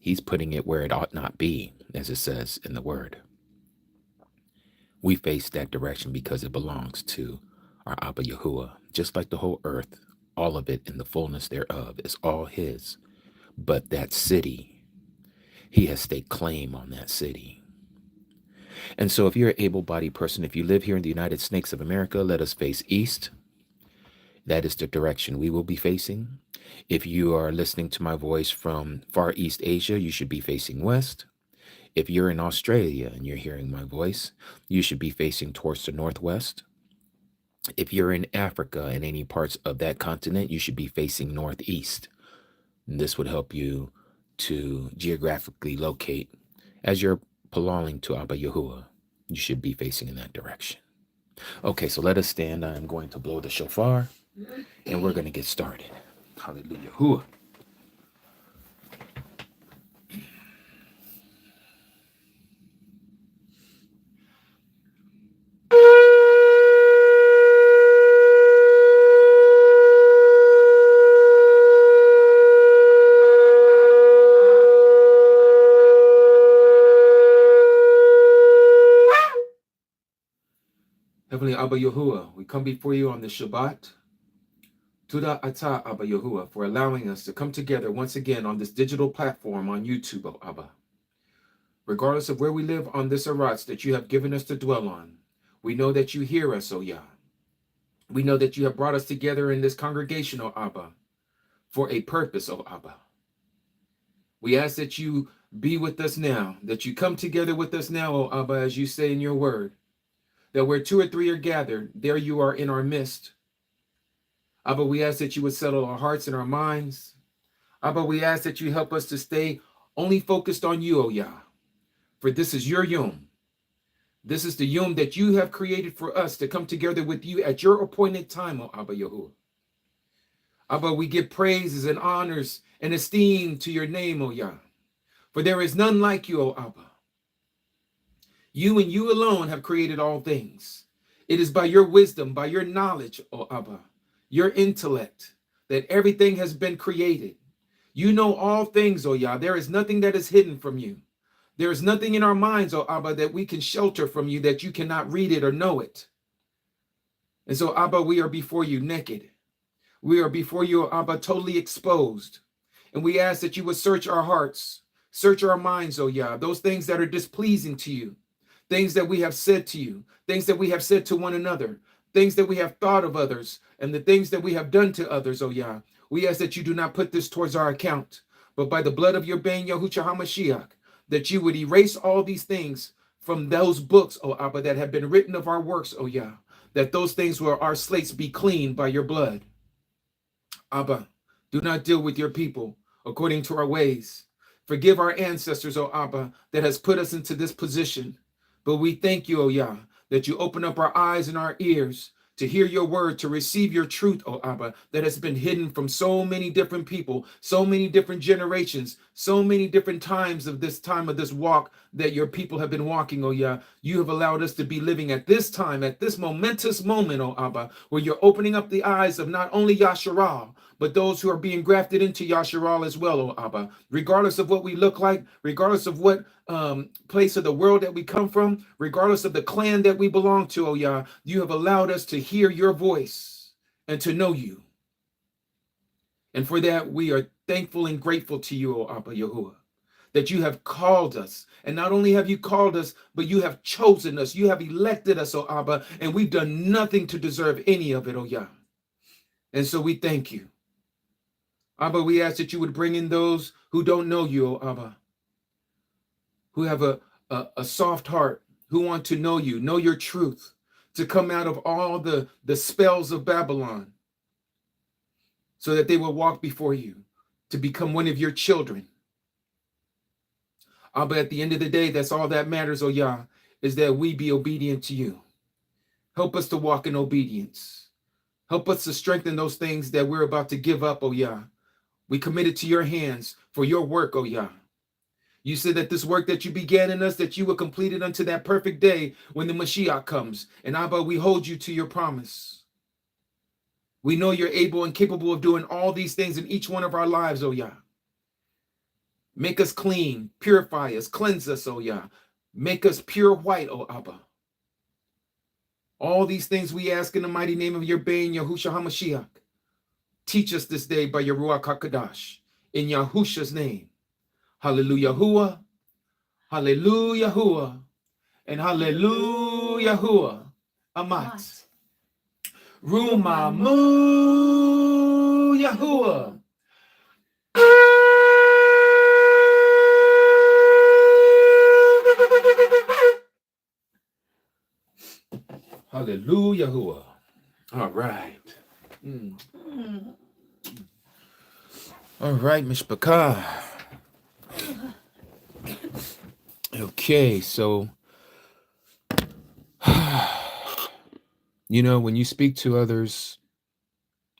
He's putting it where it ought not be, as it says in the word. We face that direction because it belongs to our Abba Yahuah, just like the whole earth, all of it in the fullness thereof is all his. But that city, he has staked claim on that city. And so if you're an able-bodied person, if you live here in the United States of America, let us face east. That is the direction we will be facing. If you are listening to my voice from Far East Asia, you should be facing west. If you're in Australia and you're hearing my voice, you should be facing towards the northwest. If you're in Africa and any parts of that continent, you should be facing northeast. And this would help you to geographically locate as you're belonging to Abba Yahuah. You should be facing in that direction. Okay, so let us stand. I'm going to blow the shofar, and we're going to get started. Hallelujah. Heavenly Abba Yahuah, we come before you on the Shabbat. Tuda Ata Abba Yahuah, for allowing us to come together once again on this digital platform on YouTube, oh Abba. Regardless of where we live on this Eretz that you have given us to dwell on, we know that you hear us, oh Yah. We know that you have brought us together in this congregation, oh Abba, for a purpose, oh Abba. We ask that you be with us now, that you come together with us now, oh Abba, as you say in your word, that where 2 or 3 are gathered, there you are in our midst. Abba, we ask that you would settle our hearts and our minds. Abba, we ask that you help us to stay only focused on you, O Yah. For this is your Yaum. This is the Yaum that you have created for us to come together with you at your appointed time, O Abba Yahuah. Abba, we give praises and honors and esteem to your name, O Yah. For there is none like you, O Abba. You and you alone have created all things. It is by your wisdom, by your knowledge, O Abba, your intellect, that everything has been created. You know all things, O Yah. There is nothing that is hidden from you. There is nothing in our minds, O Abba, that we can shelter from you, that you cannot read it or know it. And so, Abba, we are before you naked. We are before you, O Abba, totally exposed. And we ask that you would search our hearts, search our minds, O Yah, those things that are displeasing to you, things that we have said to you, things that we have said to one another, things that we have thought of others, and the things that we have done to others, O Yah. We ask that you do not put this towards our account, but by the blood of your Ben Yahushua HaMashiach, that you would erase all these things from those books, O Abba, that have been written of our works, O Yah, that those things where our slates be cleaned by your blood. Abba, do not deal with your people according to our ways. Forgive our ancestors, O Abba, that has put us into this position. But we thank you, O Yah, that you open up our eyes and our ears to hear your word, to receive your truth, O Abba, that has been hidden from so many different people, so many different generations, so many different times of this walk that your people have been walking, O Yah. You have allowed us to be living at this time, at this momentous moment, O Abba, where you're opening up the eyes of not only Yasharal, but those who are being grafted into Yasharal as well, O Abba. Regardless of what we look like, regardless of what place of the world that we come from, regardless of the clan that we belong to, O Yah, you have allowed us to hear your voice and to know you. And for that, we are thankful and grateful to you, O Abba Yahuah, that you have called us. And not only have you called us, but you have chosen us. You have elected us, O Abba, and we've done nothing to deserve any of it, O Yah. And so we thank you. Abba, we ask that you would bring in those who don't know you, O Abba, who have a soft heart, who want to know you, know your truth, to come out of all the spells of Babylon, so that they will walk before you, to become one of your children. Abba, at the end of the day, that's all that matters, O Yah, is that we be obedient to you. Help us to walk in obedience. Help us to strengthen those things that we're about to give up, O Yah. We commit it to your hands for your work, O Yah. You said that this work that you began in us, that you will complete it unto that perfect day when the Mashiach comes. And Abba, we hold you to your promise. We know you're able and capable of doing all these things in each one of our lives, O Yah. Make us clean, purify us, cleanse us, oh Yah. Make us pure white, oh Abba. All these things we ask in the mighty name of your Bein, Yahushua HaMashiach. Teach us this day by your Ruach HaKadosh. In Yahusha's name. Hallelujah, hallelujah, and hallelujah, Amat. Rumamu Yahuah. Hallelujah. All right. All right, Mishpachah. Okay, so, you know, when you speak to others,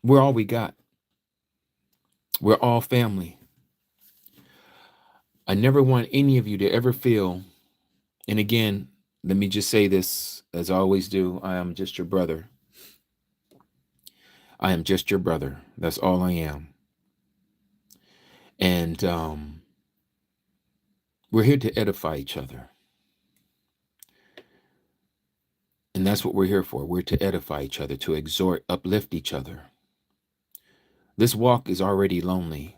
we're all we got. We're all family. I never want any of you to ever feel, and again, let me just say this, as I always do, I am just your brother. I am just your brother. That's all I am. And we're here to edify each other. And that's what we're here for. We're to edify each other, to exhort, uplift each other. This walk is already lonely.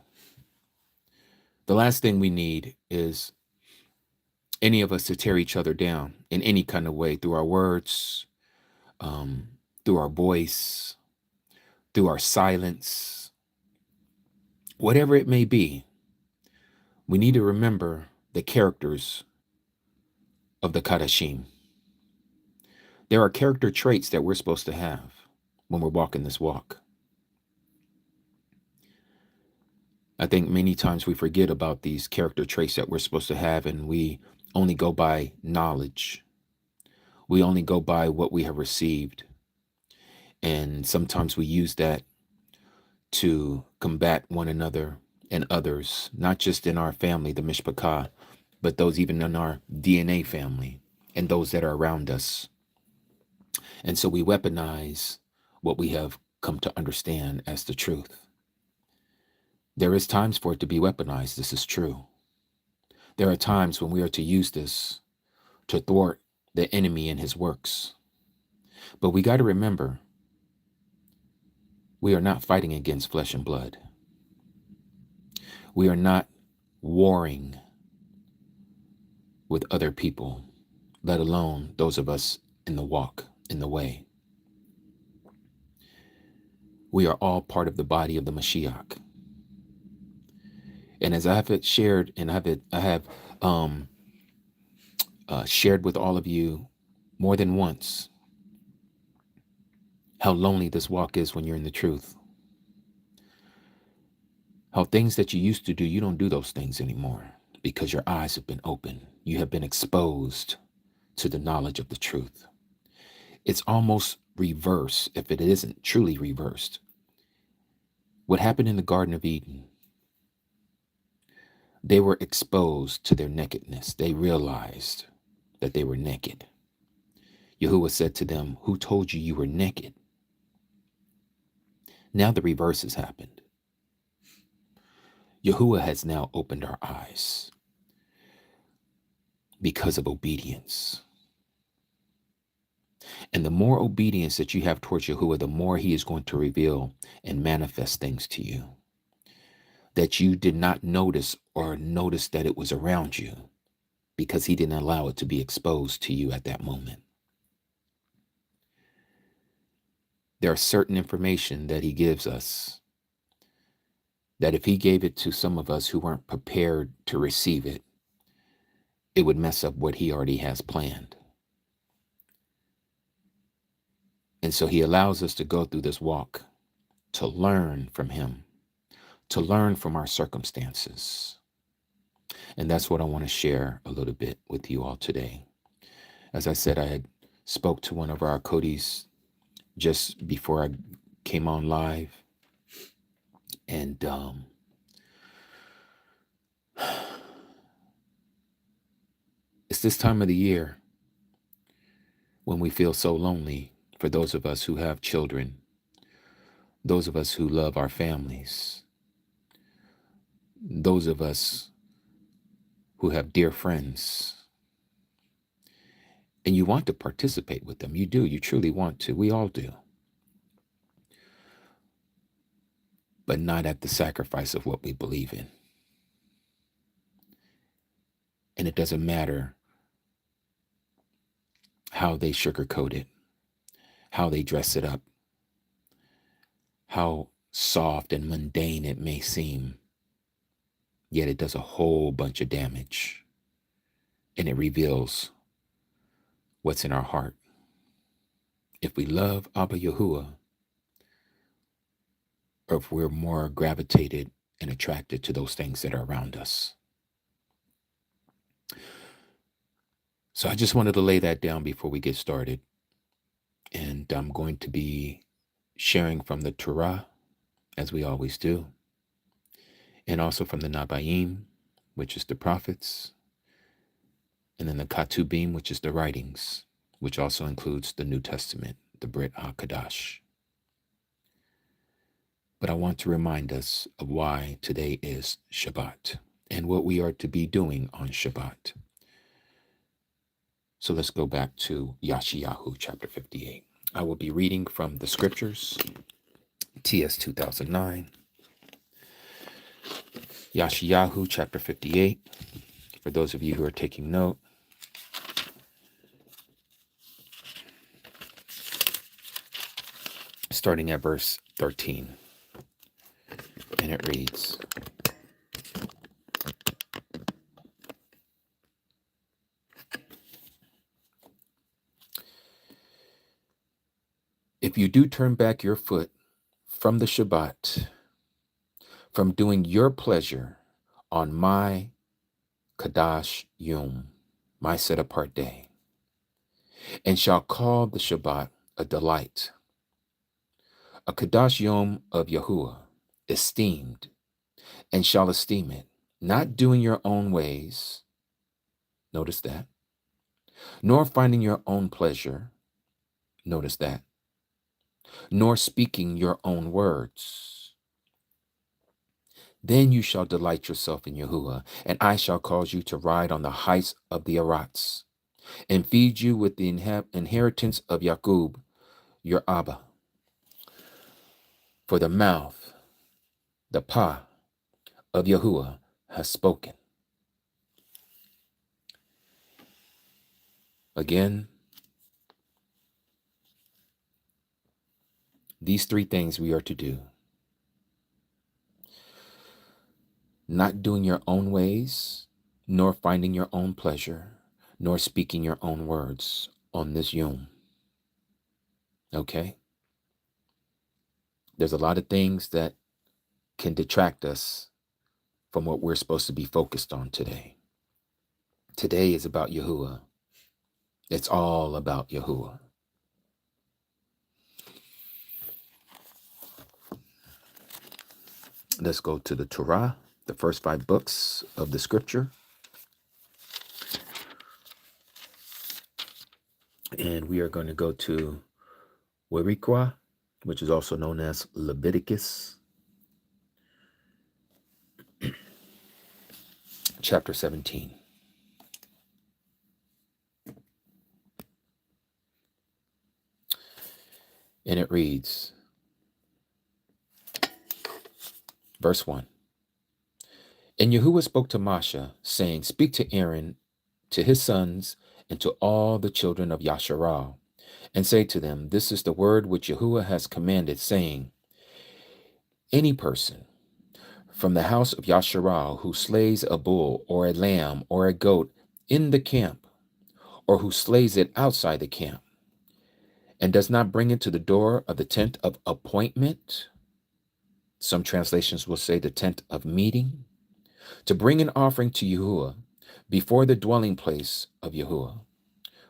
The last thing we need is any of us to tear each other down in any kind of way, through our words, through our voice, through our silence, whatever it may be. We need to remember the characters of the Kadashim. There are character traits that we're supposed to have when we're walking this walk. I think many times we forget about these character traits that we're supposed to have, and we only go by knowledge. We only go by what we have received. And sometimes we use that to combat one another and others, not just in our family, the Mishpachah, but those even in our DNA family and those that are around us. And so we weaponize what we have come to understand as the truth. There is times for it to be weaponized. This is true. There are times when we are to use this to thwart the enemy and his works. But we got to remember, we are not fighting against flesh and blood. We are not warring with other people, let alone those of us in the walk, in the way. We are all part of the body of the Mashiach. And as I have shared, and I have shared with all of you more than once, how lonely this walk is when you're in the truth. How things that you used to do, you don't do those things anymore because your eyes have been opened. You have been exposed to the knowledge of the truth. It's almost reverse if it isn't truly reversed. What happened in the Garden of Eden? They were exposed to their nakedness. They realized that they were naked. Yahuah said to them, "Who told you you were naked?" Now the reverse has happened. Yahuah has now opened our eyes because of obedience. And the more obedience that you have towards Yahuah, the more he is going to reveal and manifest things to you that you did not notice or notice that it was around you because he didn't allow it to be exposed to you at that moment. There are certain information that he gives us that if he gave it to some of us who weren't prepared to receive it, it would mess up what he already has planned. And so he allows us to go through this walk to learn from him, to learn from our circumstances. And that's what I want to share a little bit with you all today. As I said, I had spoke to one of our Codis just before I came on live. And it's this time of the year when we feel so lonely for those of us who have children, those of us who love our families, those of us who have dear friends, and you want to participate with them. You do. You truly want to. We all do. But not at the sacrifice of what we believe in. And it doesn't matter how they sugarcoat it, how they dress it up, how soft and mundane it may seem, yet it does a whole bunch of damage. And it reveals what's in our heart. If we love Abba Yahuah, or if we're more gravitated and attracted to those things that are around us. So I just wanted to lay that down before we get started. And I'm going to be sharing from the TORAH, as we always do, and also from the Nabaim, which is the prophets, and then the Ketubim, which is the writings, which also includes the New Testament, the Brit HaKadash. But I want to remind us of why today is Shabbat and what we are to be doing on Shabbat. So let's go back to Yeshayahu chapter 58. I will be reading from the scriptures, TS 2009. Yeshayahu chapter 58. For those of you who are taking note, starting at verse 13. And it reads, if you do turn back your foot from the Shabbat, from doing your pleasure on my Kadash Yaum, my set-apart day, and shall call the Shabbat a delight, a Kadash Yaum of Yahuah, esteemed, and shall esteem it, not doing your own ways, notice that, nor finding your own pleasure, notice that, nor speaking your own words. Then you shall delight yourself in Yahuah, and I shall cause you to ride on the heights of the Arats, and feed you with the inheritance of Yaqub, your Abba. For the mouth, the pah of Yahuah has spoken. Again, these three things we are to do. Not doing your own ways, nor finding your own pleasure, nor speaking your own words on this Yaum. Okay? There's a lot of things that can detract us from what we're supposed to be focused on today. Today is about Yahuah. It's all about Yahuah. Let's go to the TORAH, the first 5 books of the scripture. And we are going to go to Weriqua, which is also known as Leviticus, chapter 17. And it reads, verse 1. And Yahuah spoke to Moshe, saying, speak to Aaron, to his sons, and to all the children of Yasharal, and say to them, this is the word which Yahuah has commanded, saying, any person from the house of Yasharal who slays a bull or a lamb or a goat in the camp, or who slays it outside the camp, and does not bring it to the door of the tent of appointment, some translations will say the tent of meeting, to bring an offering to Yahuah before the dwelling place of Yahuah,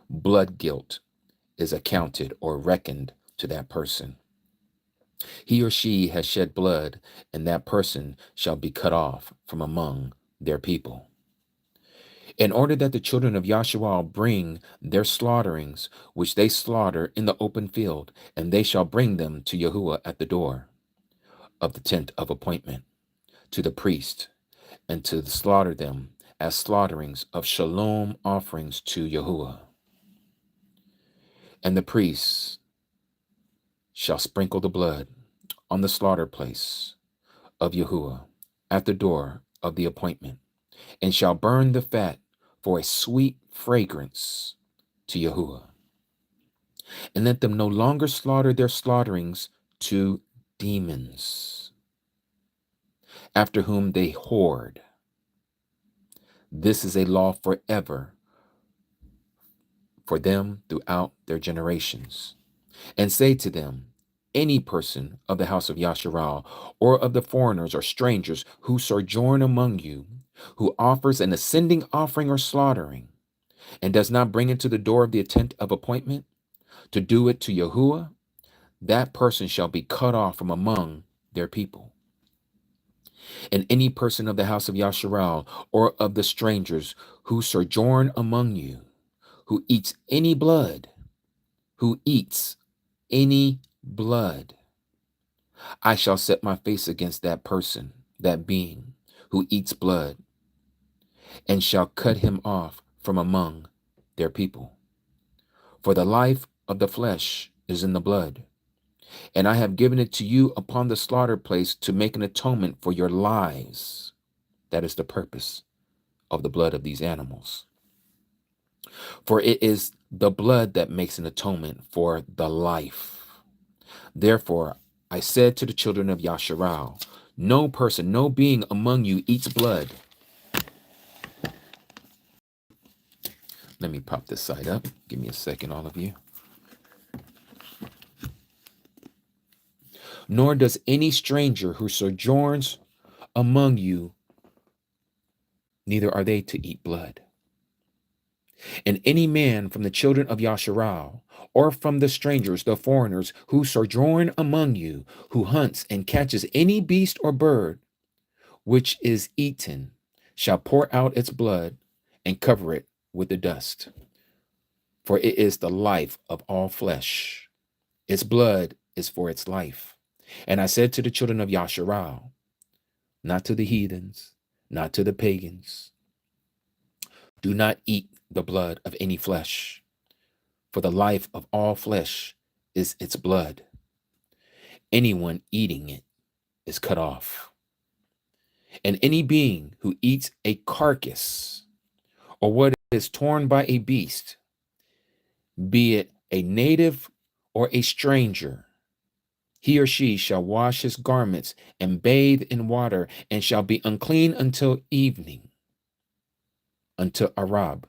blood guilt is accounted or reckoned to that person. He or she has shed blood, and that person shall be cut off from among their people. In order that the children of Yasharal bring their slaughterings, which they slaughter in the open field, and they shall bring them to Yahuah at the door of the tent of appointment, to the priest, and to slaughter them as slaughterings of Shalom offerings to Yahuah. And the priests shall sprinkle the blood on the slaughter place of Yahuah at the door of the appointment, and shall burn the fat for a sweet fragrance to Yahuah. And let them no longer slaughter their slaughterings to demons, after whom they whored. This is a law forever for them throughout their generations. And say to them, any person of the house of Yasharal, or of the foreigners or strangers who sojourn among you, who offers an ascending offering or slaughtering, and does not bring it to the door of the tent of appointment, to do it to Yahuah, that person shall be cut off from among their people. And any person of the house of Yasharal, or of the strangers who sojourn among you, who eats any blood, I shall set my face against that person, that being, who eats blood, and shall cut him off from among their people. For the life of the flesh is in the blood, and I have given it to you upon the slaughter place to make an atonement for your lives. That is the purpose of the blood of these animals. For it is the blood that makes an atonement for the life. Therefore, I said to the children of Yasharal, no person, no being among you eats blood. Let me pop this side up. Give me a second, all of you. Nor does any stranger who sojourns among you, neither are they to eat blood. And any man from the children of Yasharal, or from the strangers, the foreigners, who sojourn among you, who hunts and catches any beast or bird which is eaten, shall pour out its blood and cover it with the dust. For it is the life of all flesh. Its blood is for its life. And I said to the children of Yasharal, not to the heathens, not to the pagans, do not eat the blood of any flesh, for the life of all flesh is its blood. Anyone eating it is cut off. And any being who eats a carcass, or what is torn by a beast, be it a native or a stranger, he or she shall wash his garments and bathe in water, and shall be unclean until evening, until Arab.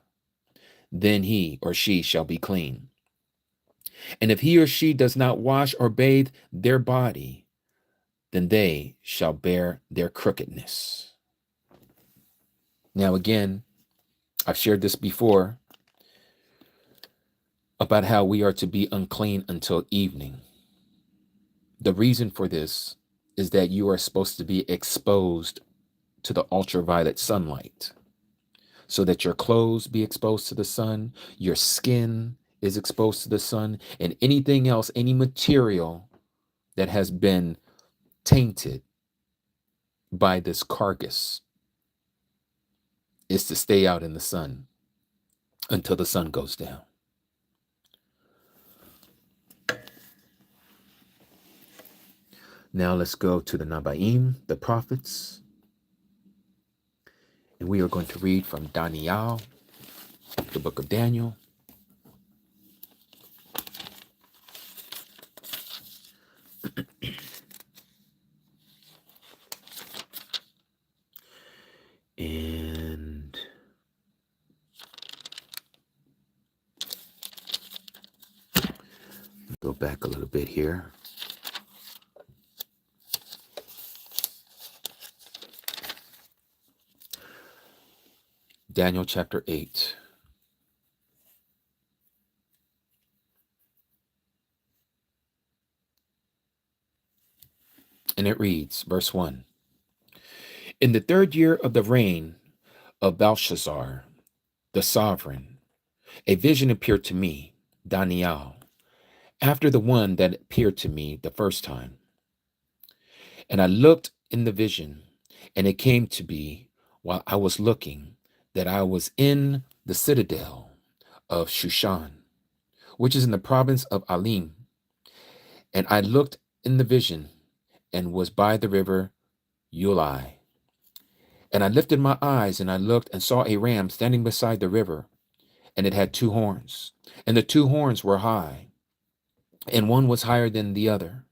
Then he or she shall be clean. And if he or she does not wash or bathe their body, then they shall bear their crookedness. Now again, I've shared this before about how we are to be unclean until evening. The reason for this is that you are supposed to be exposed to the ultraviolet sunlight, so that your clothes be exposed to the sun, your skin is exposed to the sun, and anything else, any material that has been tainted by this carcass is to stay out in the sun until the sun goes down. Now let's go to the Nabaim, the prophets. And we are going to read from Daniel, the book of Daniel. And go back a little bit here. Daniel chapter 8. And it reads, verse 1. In the 3rd year of the reign of Belshazzar, the sovereign, a vision appeared to me, Daniel, after the one that appeared to me the first time. And I looked in the vision, and it came to be, while I was looking, that I was in the citadel of Shushan, which is in the province of Alim. And I looked in the vision and was by the river Ulai. And I lifted my eyes and I looked and saw a ram standing beside the river, and it had 2 horns. And the 2 horns were high, and one was higher than the other,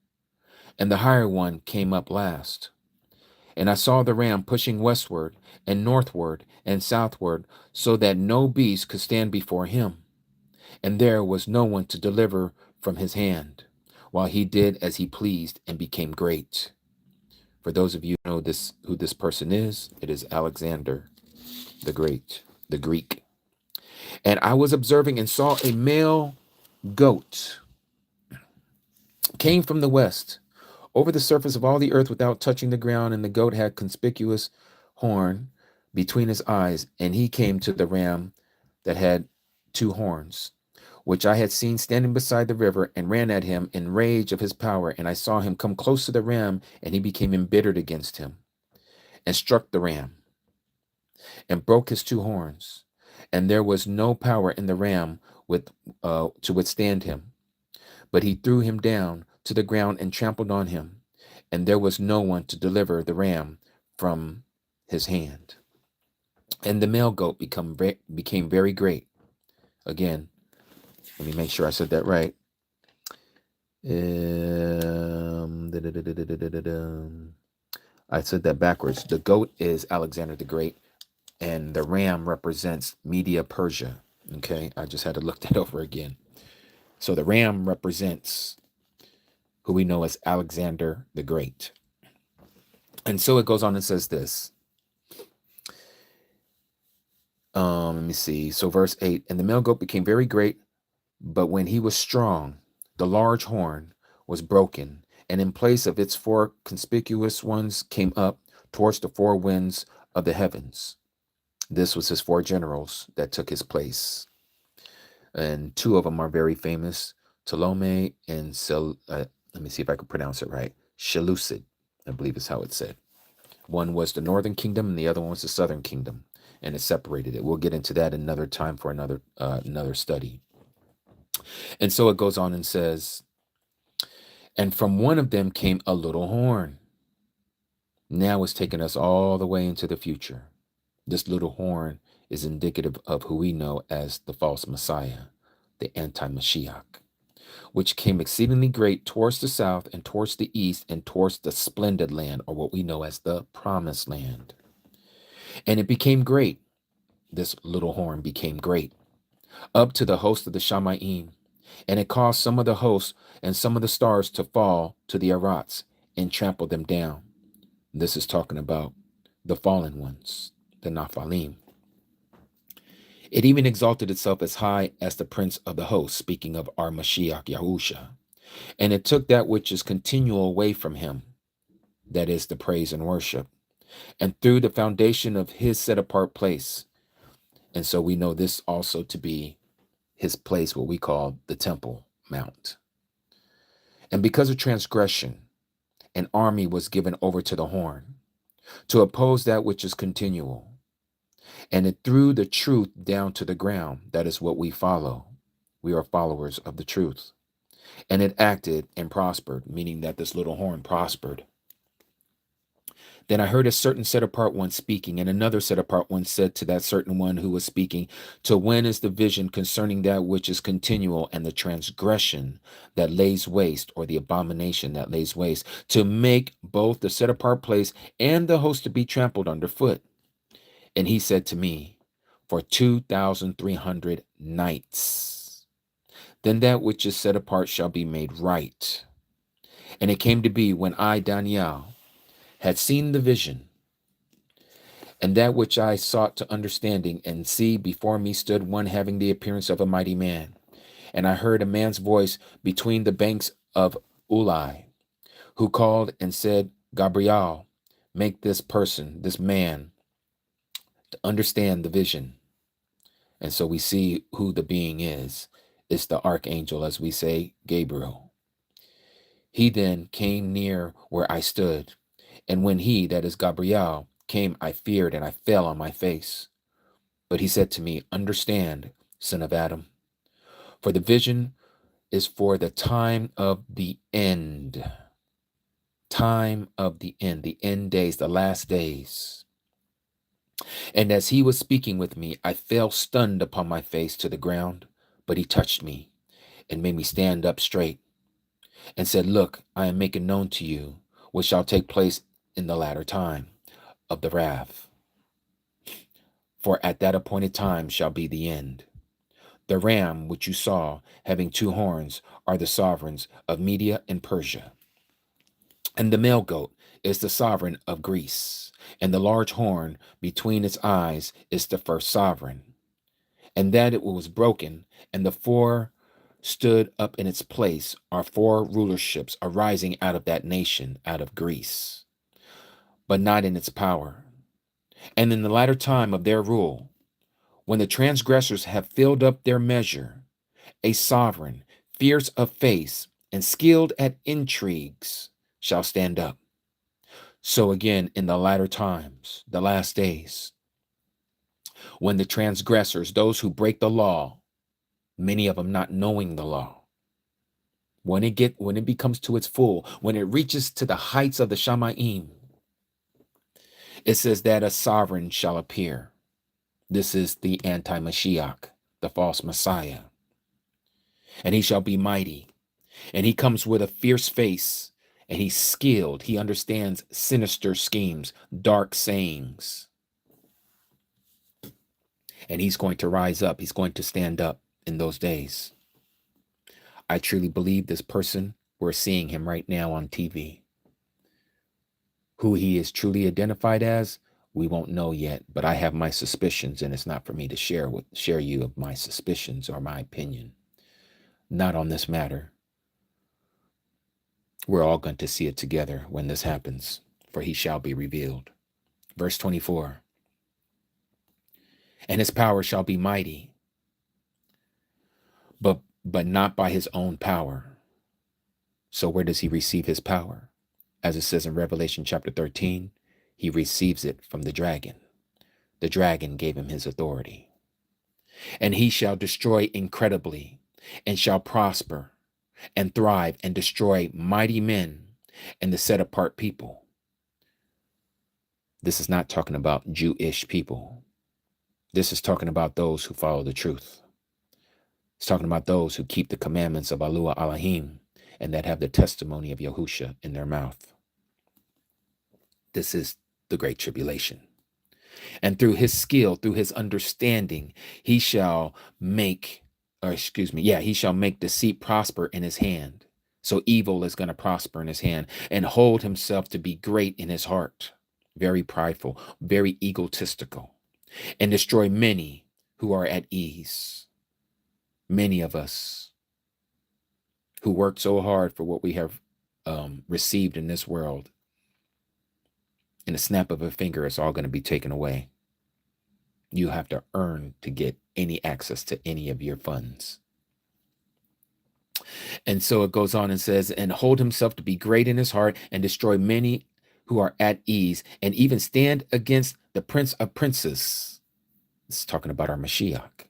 and the higher one came up last. And I saw the ram pushing westward and northward and southward, so that no beast could stand before him. And there was no one to deliver from his hand, while he did as he pleased and became great. For those of you who know who this person is, it is Alexander the Great, the Greek. And I was observing and saw a male goat came from the west over the surface of all the earth without touching the ground, and the goat had conspicuous horn between his eyes, and he came to the ram that had 2 horns, which I had seen standing beside the river, and ran at him in rage of his power. And I saw him come close to the ram, and he became embittered against him, and struck the ram, and broke his 2 horns. And there was no power in the ram to withstand him, but he threw him down to the ground and trampled on him, and there was no one to deliver the ram from his hand. And the male goat became very great. Again, let me make sure I said that right. I said that backwards. The goat is Alexander the Great, and the ram represents Media Persia. Okay, I just had to look that over again. So the ram represents who we know as Alexander the Great. And so it goes on and says this. Let me see. So verse 8, and the male goat became very great, but when he was strong, the large horn was broken, and in place of its 4 conspicuous ones came up towards the 4 winds of the heavens. This was his 4 generals that took his place. And 2 of them are very famous, Ptolemy and let me see if I can pronounce it right. Seleucid, I believe is how it's said. One was the northern kingdom and the other one was the southern kingdom, and it separated it. We'll get into that another time for another study. And so it goes on and says, and from one of them came a little horn. Now it's taking us all the way into the future. This little horn is indicative of who we know as the false Messiah, the anti-Mashiach, which came exceedingly great towards the south and towards the east and towards the splendid land, or what we know as the promised land. And it became great. This little horn became great, up to the host of the Shamayim, and it caused some of the hosts and some of the stars to fall to the Arats and trample them down. This is talking about the fallen ones, the Nephilim. It even exalted itself as high as the prince of the host, speaking of our Mashiach Yahusha. And it took that which is continual away from him, that is the praise and worship, and threw the foundation of his set apart place. And so we know this also to be his place, what we call the Temple Mount. And because of transgression, an army was given over to the horn to oppose that which is continual. And it threw the truth down to the ground. That is what we follow. We are followers of the truth. And it acted and prospered, meaning that this little horn prospered. Then I heard a certain set apart one speaking, and another set apart one said to that certain one who was speaking, to when is the vision concerning that which is continual and the transgression that lays waste, or the abomination that lays waste, to make both the set apart place and the host to be trampled underfoot? And he said to me, for 2,300 nights, then that which is set apart shall be made right. And it came to be when I, Daniel, had seen the vision, and that which I sought to understanding, and see, before me stood one having the appearance of a mighty man. And I heard a man's voice between the banks of Ulai, who called and said, Gabriel, make this person, this man, to understand the vision. And so we see who the being is. It's the archangel, as we say, Gabriel. He then came near where I stood. And when he, that is Gabriel, came, I feared and I fell on my face. But he said to me, understand, son of Adam, for the vision is for the time of the end. Time of the end days, the last days. And as he was speaking with me, I fell stunned upon my face to the ground, but he touched me and made me stand up straight and said, look, I am making known to you what shall take place in the latter time of the wrath. For at that appointed time shall be the end. The ram which you saw having two horns are the sovereigns of Media and Persia. And the male goat is the sovereign of Greece. And the large horn between its eyes is the first sovereign. And that it was broken, and the four stood up in its place are four rulerships arising out of that nation, out of Greece, but not in its power. And in the latter time of their rule, when the transgressors have filled up their measure, a sovereign, fierce of face, and skilled at intrigues shall stand up. So again, in the latter times, the last days, when the transgressors, those who break the law, many of them not knowing the law, when it becomes to its full, when it reaches to the heights of the Shamaim, it says that a sovereign shall appear. This is the anti-Mashiach, the false Messiah. And he shall be mighty. And he comes with a fierce face. And he's skilled. He understands sinister schemes, dark sayings. And he's going to rise up. He's going to stand up in those days. I truly believe this person, we're seeing him right now on TV. Who he is truly identified as, we won't know yet, but I have my suspicions, and it's not for me to share you of my suspicions or my opinion. Not on this matter. We're all going to see it together when this happens, for he shall be revealed. Verse 24. And his power shall be mighty, but not by his own power. So where does he receive his power? As it says in Revelation chapter 13, he receives it from the dragon. The dragon gave him his authority. And he shall destroy incredibly, and shall prosper, and thrive, and destroy mighty men, and the set apart people. This is not talking about Jewish people. This is talking about those who follow the truth. It's talking about those who keep the commandments of Yahuah Elohim, and that have the testimony of Yahusha in their mouth. This is the Great Tribulation. And through his skill, through his understanding, he shall make deceit prosper in his hand. So evil is going to prosper in his hand, and hold himself to be great in his heart, very prideful, very egotistical, and destroy many who are at ease. Many of us who worked so hard for what we have received in this world, in a snap of a finger, it's all going to be taken away. You have to earn to get any access to any of your funds. And so it goes on and says, and hold himself to be great in his heart, and destroy many who are at ease, and even stand against the prince of princes. It's talking about our Mashiach.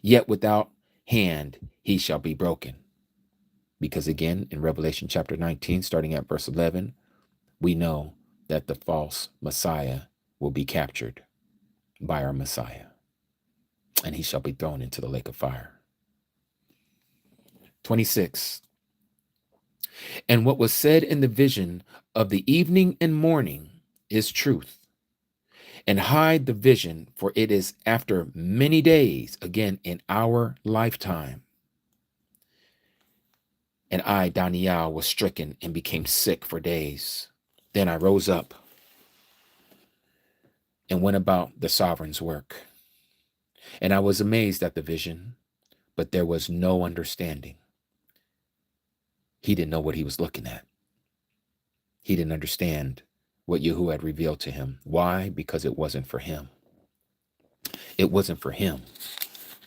Yet without hand he shall be broken. Because again, in Revelation chapter 19, starting at verse 11, we know that the false Messiah will be captured by our Messiah, and he shall be thrown into the lake of fire. 26. And what was said in the vision of the evening and morning is truth. And hide the vision, for it is after many days, again, in our lifetime. And I, Daniel, was stricken and became sick for days. Then I rose up and went about the sovereign's work. And I was amazed at the vision, but there was no understanding. He didn't know what he was looking at. He didn't understand what Yahuah had revealed to him. Why? Because it wasn't for him. It wasn't for him.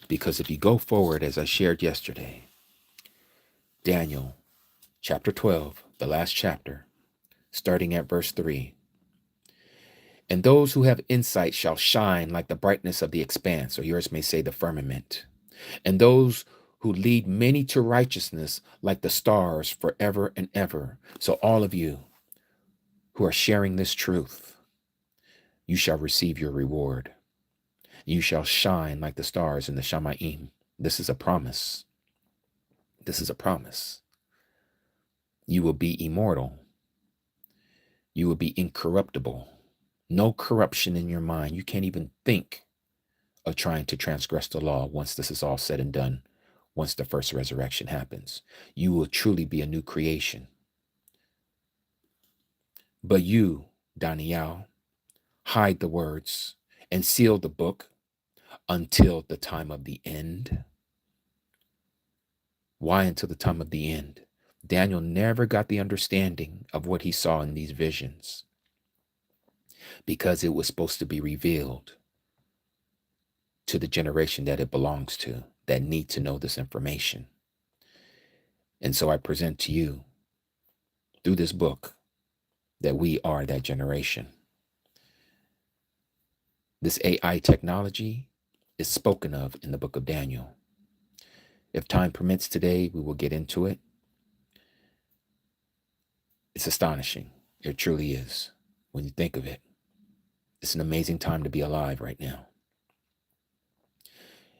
Because if you go forward, as I shared yesterday, Daniel chapter 12, the last chapter, starting at verse 3, And those who have insight shall shine like the brightness of the expanse, or yours may say the firmament. And those who lead many to righteousness like the stars forever and ever. So all of you who are sharing this truth, you shall receive your reward. You shall shine like the stars in the Shamayim. This is a promise. This is a promise. You will be immortal. You will be incorruptible. No corruption in your mind. You can't even think of trying to transgress the law once this is all said and done, once the first resurrection happens. You will truly be a new creation. But you, Daniel, hide the words and seal the book until the time of the end. Why until the time of the end? Daniel never got the understanding of what he saw in these visions because it was supposed to be revealed to the generation that it belongs to, that need to know this information. And so I present to you through this book that we are that generation. This AI technology is spoken of in the book of Daniel. If time permits today, we will get into it. It's astonishing. It truly is. When you think of it, it's an amazing time to be alive right now.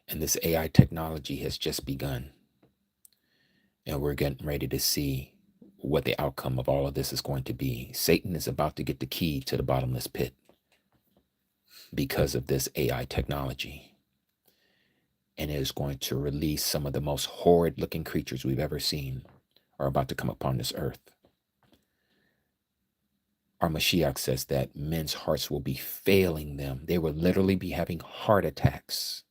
And this AI technology has just begun. And we're getting ready to see what the outcome of all of this is going to be. Satan is about to get the key to the bottomless pit because of this AI technology. And it is going to release some of the most horrid looking creatures we've ever seen are about to come upon this earth. Our Mashiach says that men's hearts will be failing them. They will literally be having heart attacks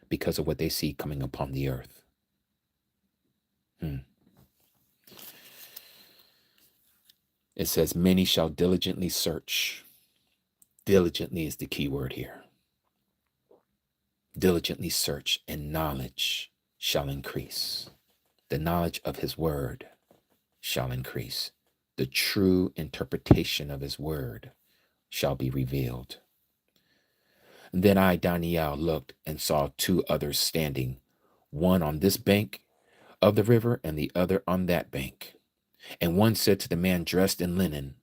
because of what they see coming upon the earth. It says, many shall diligently search. Diligently is the key word here. Diligently search, and knowledge shall increase. The knowledge of his word shall increase. The true interpretation of his word shall be revealed. Then I, Daniel, looked and saw two others standing, one on this bank of the river and the other on that bank. And one said to the man dressed in linen,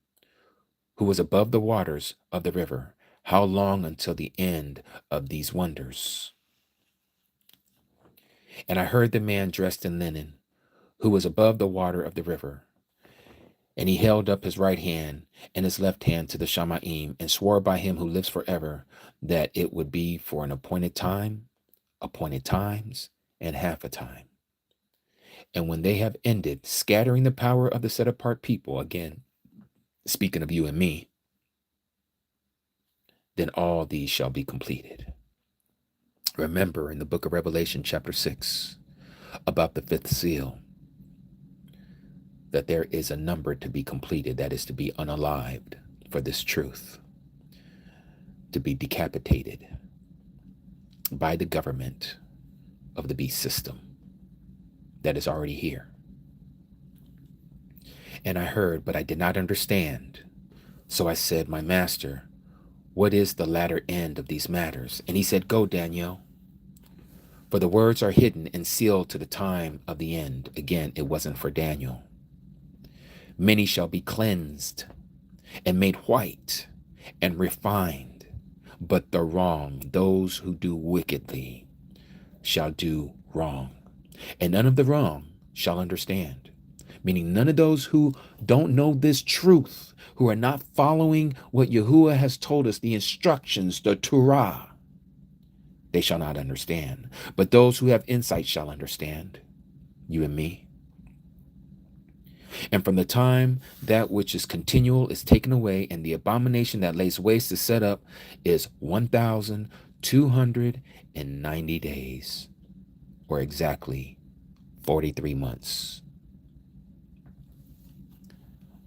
who was above the waters of the river, how long until the end of these wonders? And I heard the man dressed in linen, who was above the water of the river, and he held up his right hand and his left hand to the Shamayim, and swore by him who lives forever that it would be for an appointed time, appointed times, and half a time. And when they have ended scattering the power of the set apart people, again, speaking of you and me, then all these shall be completed. Remember in the book of Revelation, chapter 6, about the fifth seal, that there is a number to be completed, that is to be unalived for this truth, to be decapitated by the government of the beast system that is already here. And I heard, but I did not understand. So I said, my master, what is the latter end of these matters? And he said, go, Daniel, for the words are hidden and sealed to the time of the end. Again, it wasn't for Daniel. Many shall be cleansed and made white and refined, but the wrong, those who do wickedly, shall do wrong. And none of the wrong shall understand. Meaning none of those who don't know this truth, who are not following what Yahuah has told us, the instructions, the TORAH, they shall not understand. But those who have insight shall understand, you and me. And from the time that which is continual is taken away, and the abomination that lays waste is set up, is 1,290 days, or exactly 43 months.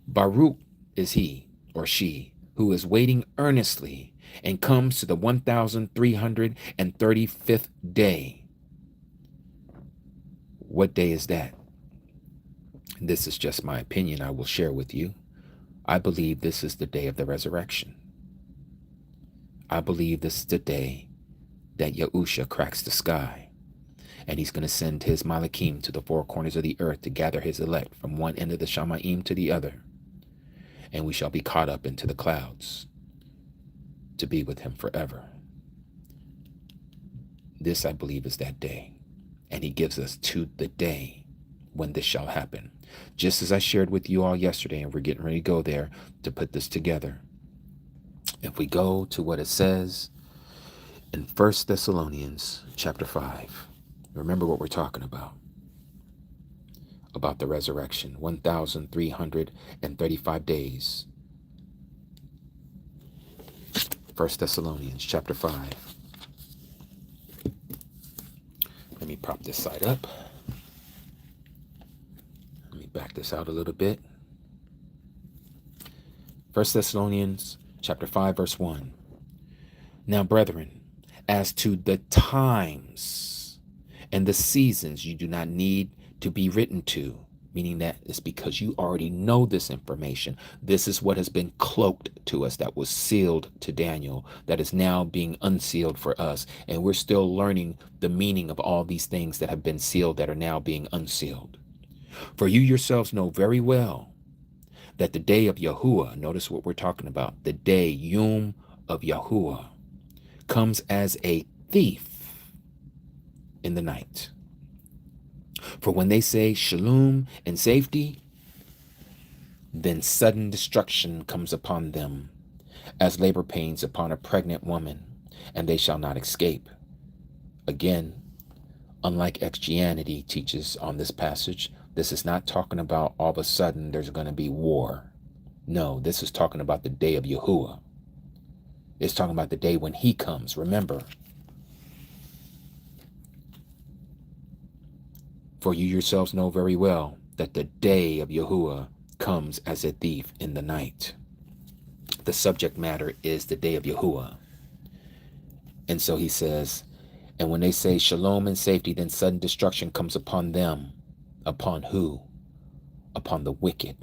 Baruch is he or she who is waiting earnestly and comes to the 1,335th day. What day is that? This is just my opinion I will share with you. I believe this is the day of the resurrection. I believe this is the day that Yahusha cracks the sky, and he's going to send his Malachim to the four corners of the earth to gather his elect from one end of the Shamaim to the other, and we shall be caught up into the clouds to be with him forever. This, I believe, is that day, and he gives us to the day when this shall happen. Just as I shared with you all yesterday, and we're getting ready to go there to put this together. If we go to what it says in 1 Thessalonians chapter 5, remember what we're talking about the resurrection, 1,335 days. 1 Thessalonians chapter 5. Let me prop this side up. Let me back this out a little bit. 1 Thessalonians chapter 5, verse 1. Now, brethren, as to the times and the seasons, you do not need to be written to, meaning that it's because you already know this information. This is what has been cloaked to us, that was sealed to Daniel, that is now being unsealed for us. And we're still learning the meaning of all these things that have been sealed that are now being unsealed. For you yourselves know very well that the day of Yahuah, notice what we're talking about, the day, Yaum of Yahuah, comes as a thief in the night. For when they say Shalum and safety, then sudden destruction comes upon them, as labor pains upon a pregnant woman, and they shall not escape. Again, unlike Christianity teaches on this passage, this is not talking about all of a sudden there's going to be war. No, this is talking about the day of Yahuah. It's talking about the day when he comes. Remember, for you yourselves know very well that the day of Yahuah comes as a thief in the night. The subject matter is the day of Yahuah. And so he says, and when they say shalom and safety, then sudden destruction comes upon them. Upon who? Upon the wicked,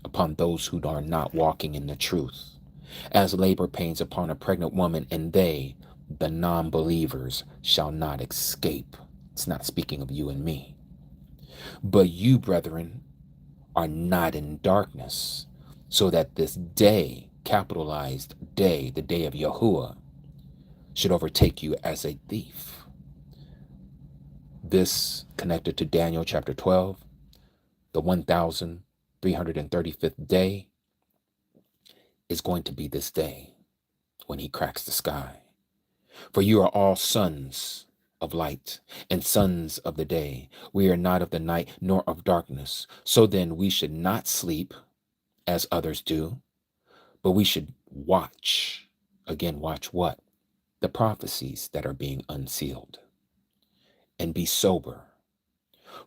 upon those who are not walking in the truth. As labor pains upon a pregnant woman, and they, the non-believers, shall not escape. It's not speaking of you and me. But you, brethren, are not in darkness, so that this day, capitalized day, the day of Yahuah, should overtake you as a thief. This connected to Daniel chapter 12, the 1,335th day is going to be this day when he cracks the sky. For you are all sons of light and sons of the day. We are not of the night nor of darkness. So then we should not sleep as others do, but we should watch. Again, watch what? The prophecies that are being unsealed. And be sober.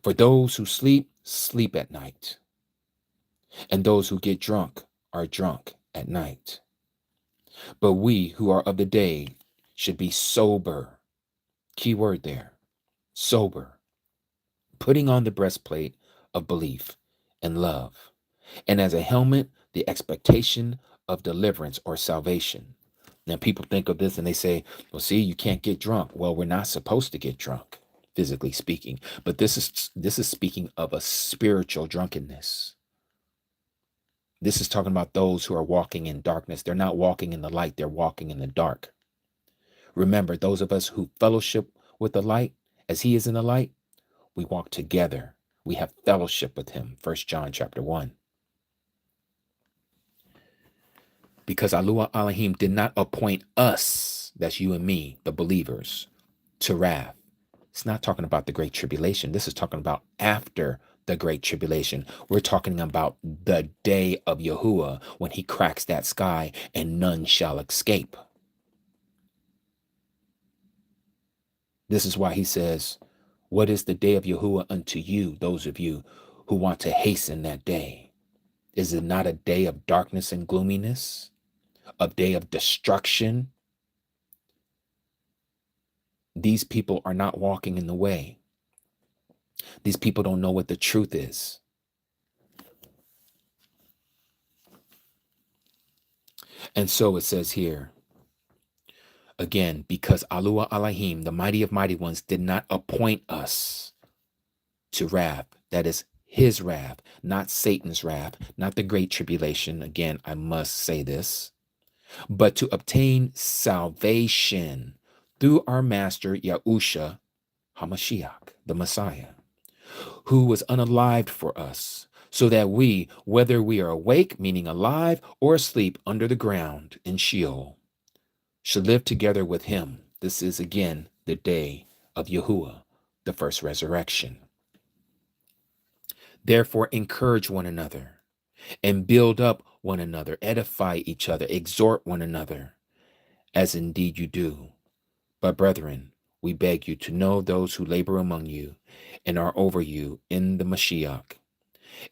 For those who sleep, sleep at night. And those who get drunk are drunk at night. But we who are of the day should be sober. Key word there. Sober. Putting on the breastplate of belief and love. And as a helmet, the expectation of deliverance or salvation. Now people think of this and they say, well, see, you can't get drunk. Well, we're not supposed to get drunk, physically speaking. But this is speaking of a spiritual drunkenness. This is talking about those who are walking in darkness. They're not walking in the light. They're walking in the dark. Remember, those of us who fellowship with the light, as he is in the light, we walk together. We have fellowship with him. 1 John chapter 1. Because Yahuah Elohim did not appoint us, that's you and me, the believers, to wrath. It's not talking about the Great Tribulation. This is talking about after the Great Tribulation. We're talking about the day of Yahuah when he cracks that sky and none shall escape. This is why he says, what is the day of Yahuah unto you, those of you who want to hasten that day? Is it not a day of darkness and gloominess? A day of destruction? These people are not walking in the way. These people don't know what the truth is. And so it says here, Again, because Alua Alahim, the mighty of mighty ones, did not appoint us to wrath. That is his wrath, not Satan's wrath, not the great tribulation. Again, I must say this, but to obtain salvation through our master Yahusha HaMashiach, the Messiah, who was unalived for us, so that we, whether we are awake, meaning alive, or asleep under the ground in Sheol, should live together with him. This is again the day of Yahuah, the first resurrection. Therefore, encourage one another and build up one another, edify each other, exhort one another, as indeed you do. But brethren, we beg you to know those who labor among you and are over you in the Mashiach,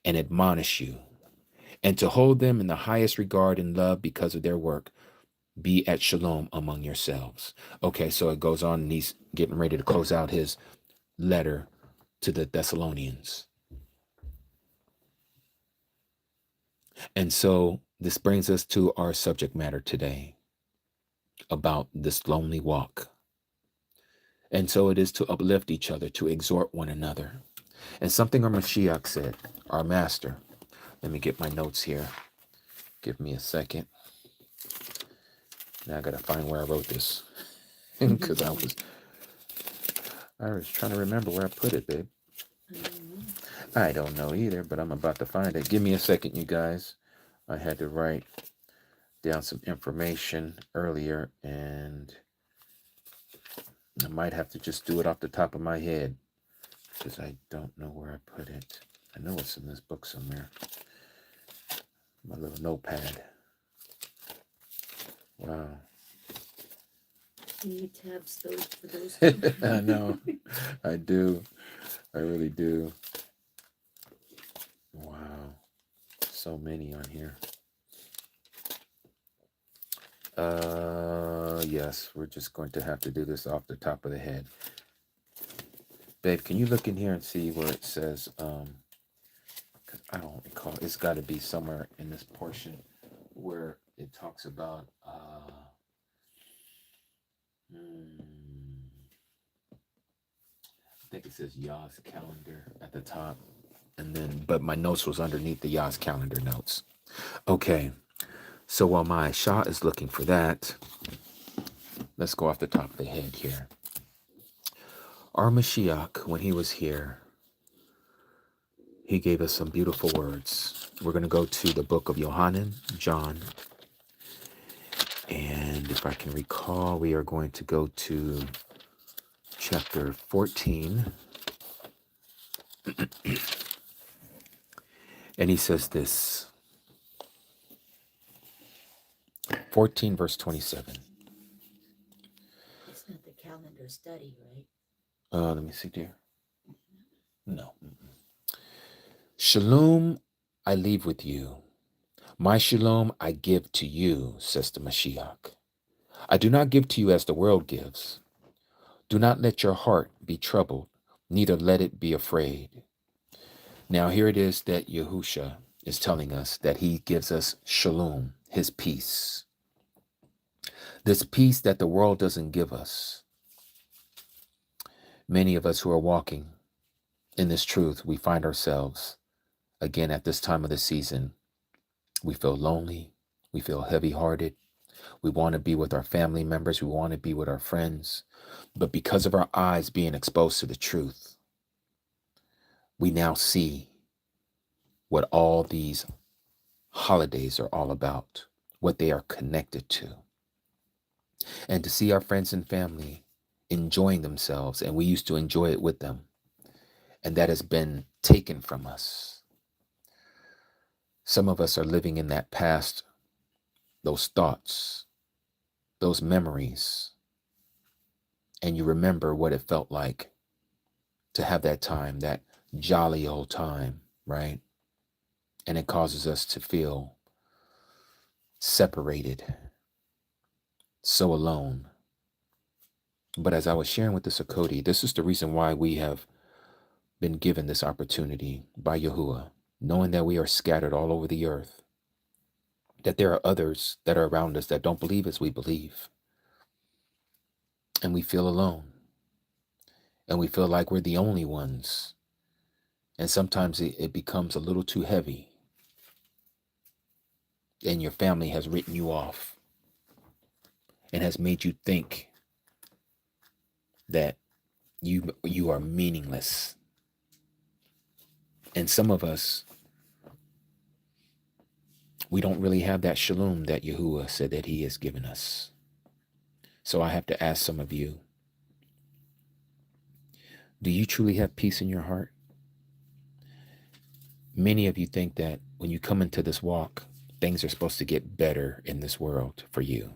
and admonish you, and to hold them in the highest regard and love because of their work. Be at shalom among yourselves. Okay, so it goes on, and he's getting ready to close out his letter to the Thessalonians. And so this brings us to our subject matter today about this lonely walk. And so it is to uplift each other, to exhort one another. And something our Mashiach said, our master. Let me get my notes here. Give me a second. Now I got to find where I wrote this. Because I was trying to remember where I put it, babe. I don't know either, but I'm about to find it. Give me a second, you guys. I had to write down some information earlier, and I might have to just do it off the top of my head because I don't know where I put it. I know it's in this book somewhere. My little notepad. Wow. You need tabs those for those. I know. I do. I really do. Wow. So many on here. Yes, we're just going to have to do this off the top of the head. Babe, can you look in here and see where it says, 'cause I don't recall, it's got to be somewhere in this portion where it talks about, I think it says Yah's calendar at the top, and then, but my notes was underneath the Yah's calendar notes. Okay, so while my Shah is looking for that, let's go off the top of the head here. Our Mashiach, when he was here, he gave us some beautiful words. We're going to go to the book of Yohanan, John. And if I can recall, we are going to go to chapter 14. And he says this. 14 verse 27. It's not the calendar study, right? Let me see, dear. No. Shalom I leave with you. My shalom I give to you, says the Mashiach. I do not give to you as the world gives. Do not let your heart be troubled, neither let it be afraid. Now here it is that Yahusha is telling us that he gives us shalom, his peace. This peace that the world doesn't give us. Many of us who are walking in this truth, we find ourselves, again, at this time of the season, we feel lonely, we feel heavy-hearted, we want to be with our family members, we want to be with our friends, but because of our eyes being exposed to the truth, we now see what all these holidays are all about, what they are connected to. And to see our friends and family enjoying themselves, and we used to enjoy it with them, and that has been taken from us. Some of us are living in that past, those thoughts, those memories, and you remember what it felt like to have that time, that jolly old time, right? And it causes us to feel separated, so alone. But as I was sharing with the Sakoti, this is the reason why we have been given this opportunity by Yahuah, knowing that we are scattered all over the earth, that there are others that are around us that don't believe as we believe. and we feel alone, and we feel like we're the only ones. And sometimes it becomes a little too heavy, and your family has written you off and has made you think that you are meaningless. And some of us, we don't really have that shalom that Yahuah said that he has given us. So I have to ask some of you, do you truly have peace in your heart? Many of you think that when you come into this walk, things are supposed to get better in this world for you.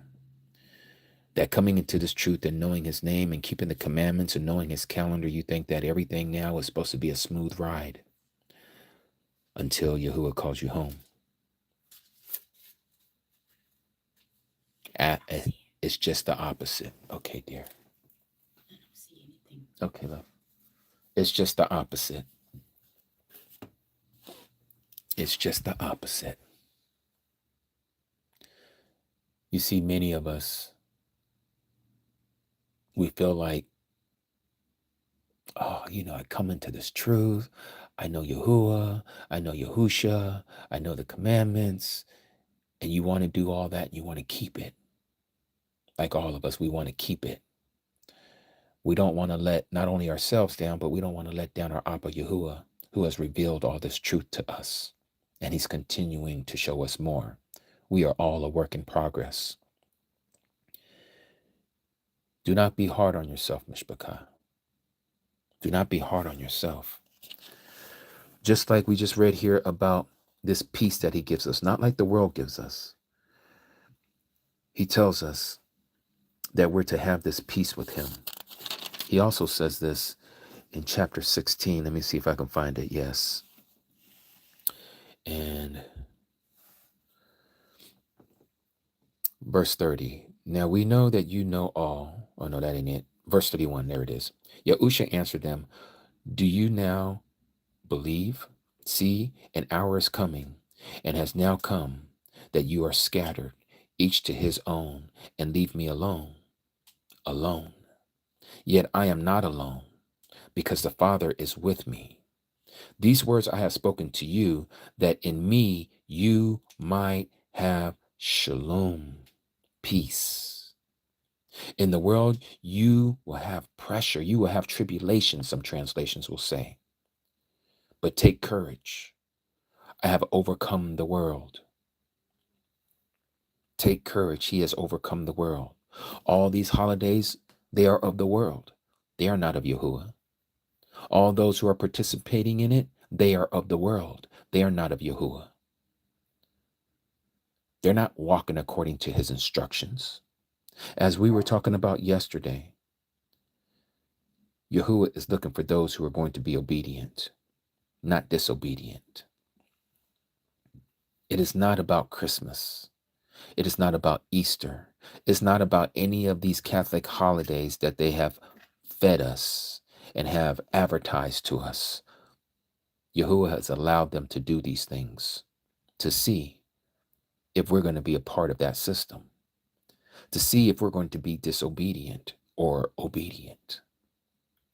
That coming into this truth and knowing his name and keeping the commandments and knowing his calendar, you think that everything now is supposed to be a smooth ride until Yahuah calls you home. It's just the opposite. Okay, dear. I don't see anything. Okay, love. It's just the opposite. It's just the opposite. You see, many of us, we feel like, oh, I come into this truth. I know Yahuah. I know Yahusha. I know the commandments. And you want to do all that. And you want to keep it. Like all of us, we want to keep it. We don't want to let not only ourselves down, but we don't want to let down our Abba Yahuah, who has revealed all this truth to us. And he's continuing to show us more. We are all a work in progress. Do not be hard on yourself, Mishpachah. Do not be hard on yourself. Just like we just read here about this peace that he gives us, not like the world gives us. He tells us that we're to have this peace with him. He also says this in chapter 16. Let me see if I can find it. Yes. And verse 30. Now we know that you know all. Oh, no, that ain't it. Verse 31. There it is. Yahusha answered them, do you now believe? See, an hour is coming and has now come that you are scattered, each to his own, and leave me alone. Yet I am not alone, because the Father is with me. These words I have spoken to you, that in me you might have shalom, peace. In the world you will have pressure, you will have tribulation, some translations will say. But take courage. I have overcome the world. Take courage. He has overcome the world. All these holidays, they are of the world. They are not of Yahuah. All those who are participating in it, they are of the world. They are not of Yahuah. They're not walking according to his instructions. As we were talking about yesterday, Yahuah is looking for those who are going to be obedient, not disobedient. It is not about Christmas. It is not about Easter. It's not about any of these Catholic holidays that they have fed us and have advertised to us. Yahuah has allowed them to do these things to see if we're going to be a part of that system, to see if we're going to be disobedient or obedient.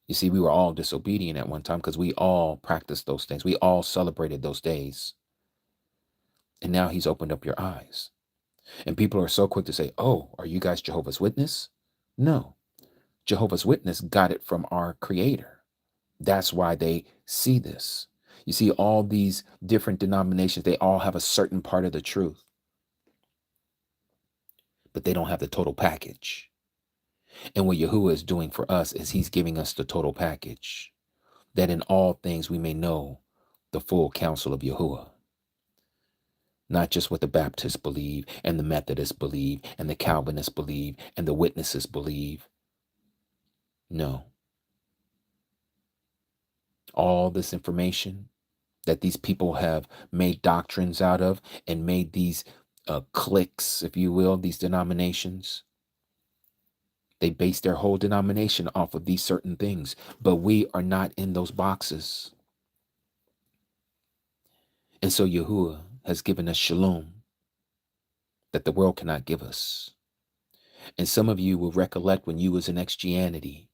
You see, we were all disobedient at one time because we all practiced those things. We all celebrated those days. And now he's opened up your eyes. And people are so quick to say, oh, are you guys Jehovah's Witness? No. Jehovah's Witness got it from our Creator. That's why they see this. You see, all these different denominations, they all have a certain part of the truth, but they don't have the total package. And what Yahuah is doing for us is he's giving us the total package, that in all things we may know the full counsel of Yahuah. Not just what the Baptists believe and the Methodists believe and the Calvinists believe and the witnesses believe. No. All this information that these people have made doctrines out of and made these cliques, if you will, these denominations. They base their whole denomination off of these certain things, but we are not in those boxes. And so Yahuah has given us shalom that the world cannot give us. And some of you will recollect when you was in Christianity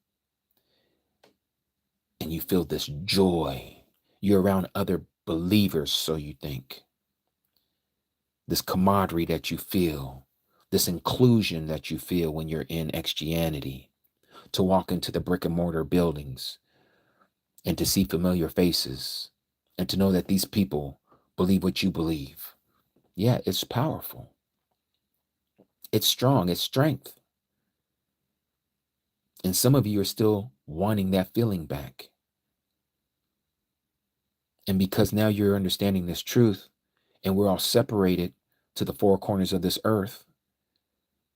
and you feel this joy. You're around other believers, so you think. This camaraderie that you feel, this inclusion that you feel when you're in Christianity, to walk into the brick and mortar buildings and to see familiar faces and to know that these people believe what you believe. Yeah, it's powerful. It's strong. It's strength. And some of you are still wanting that feeling back. And because now you're understanding this truth and we're all separated to the four corners of this earth,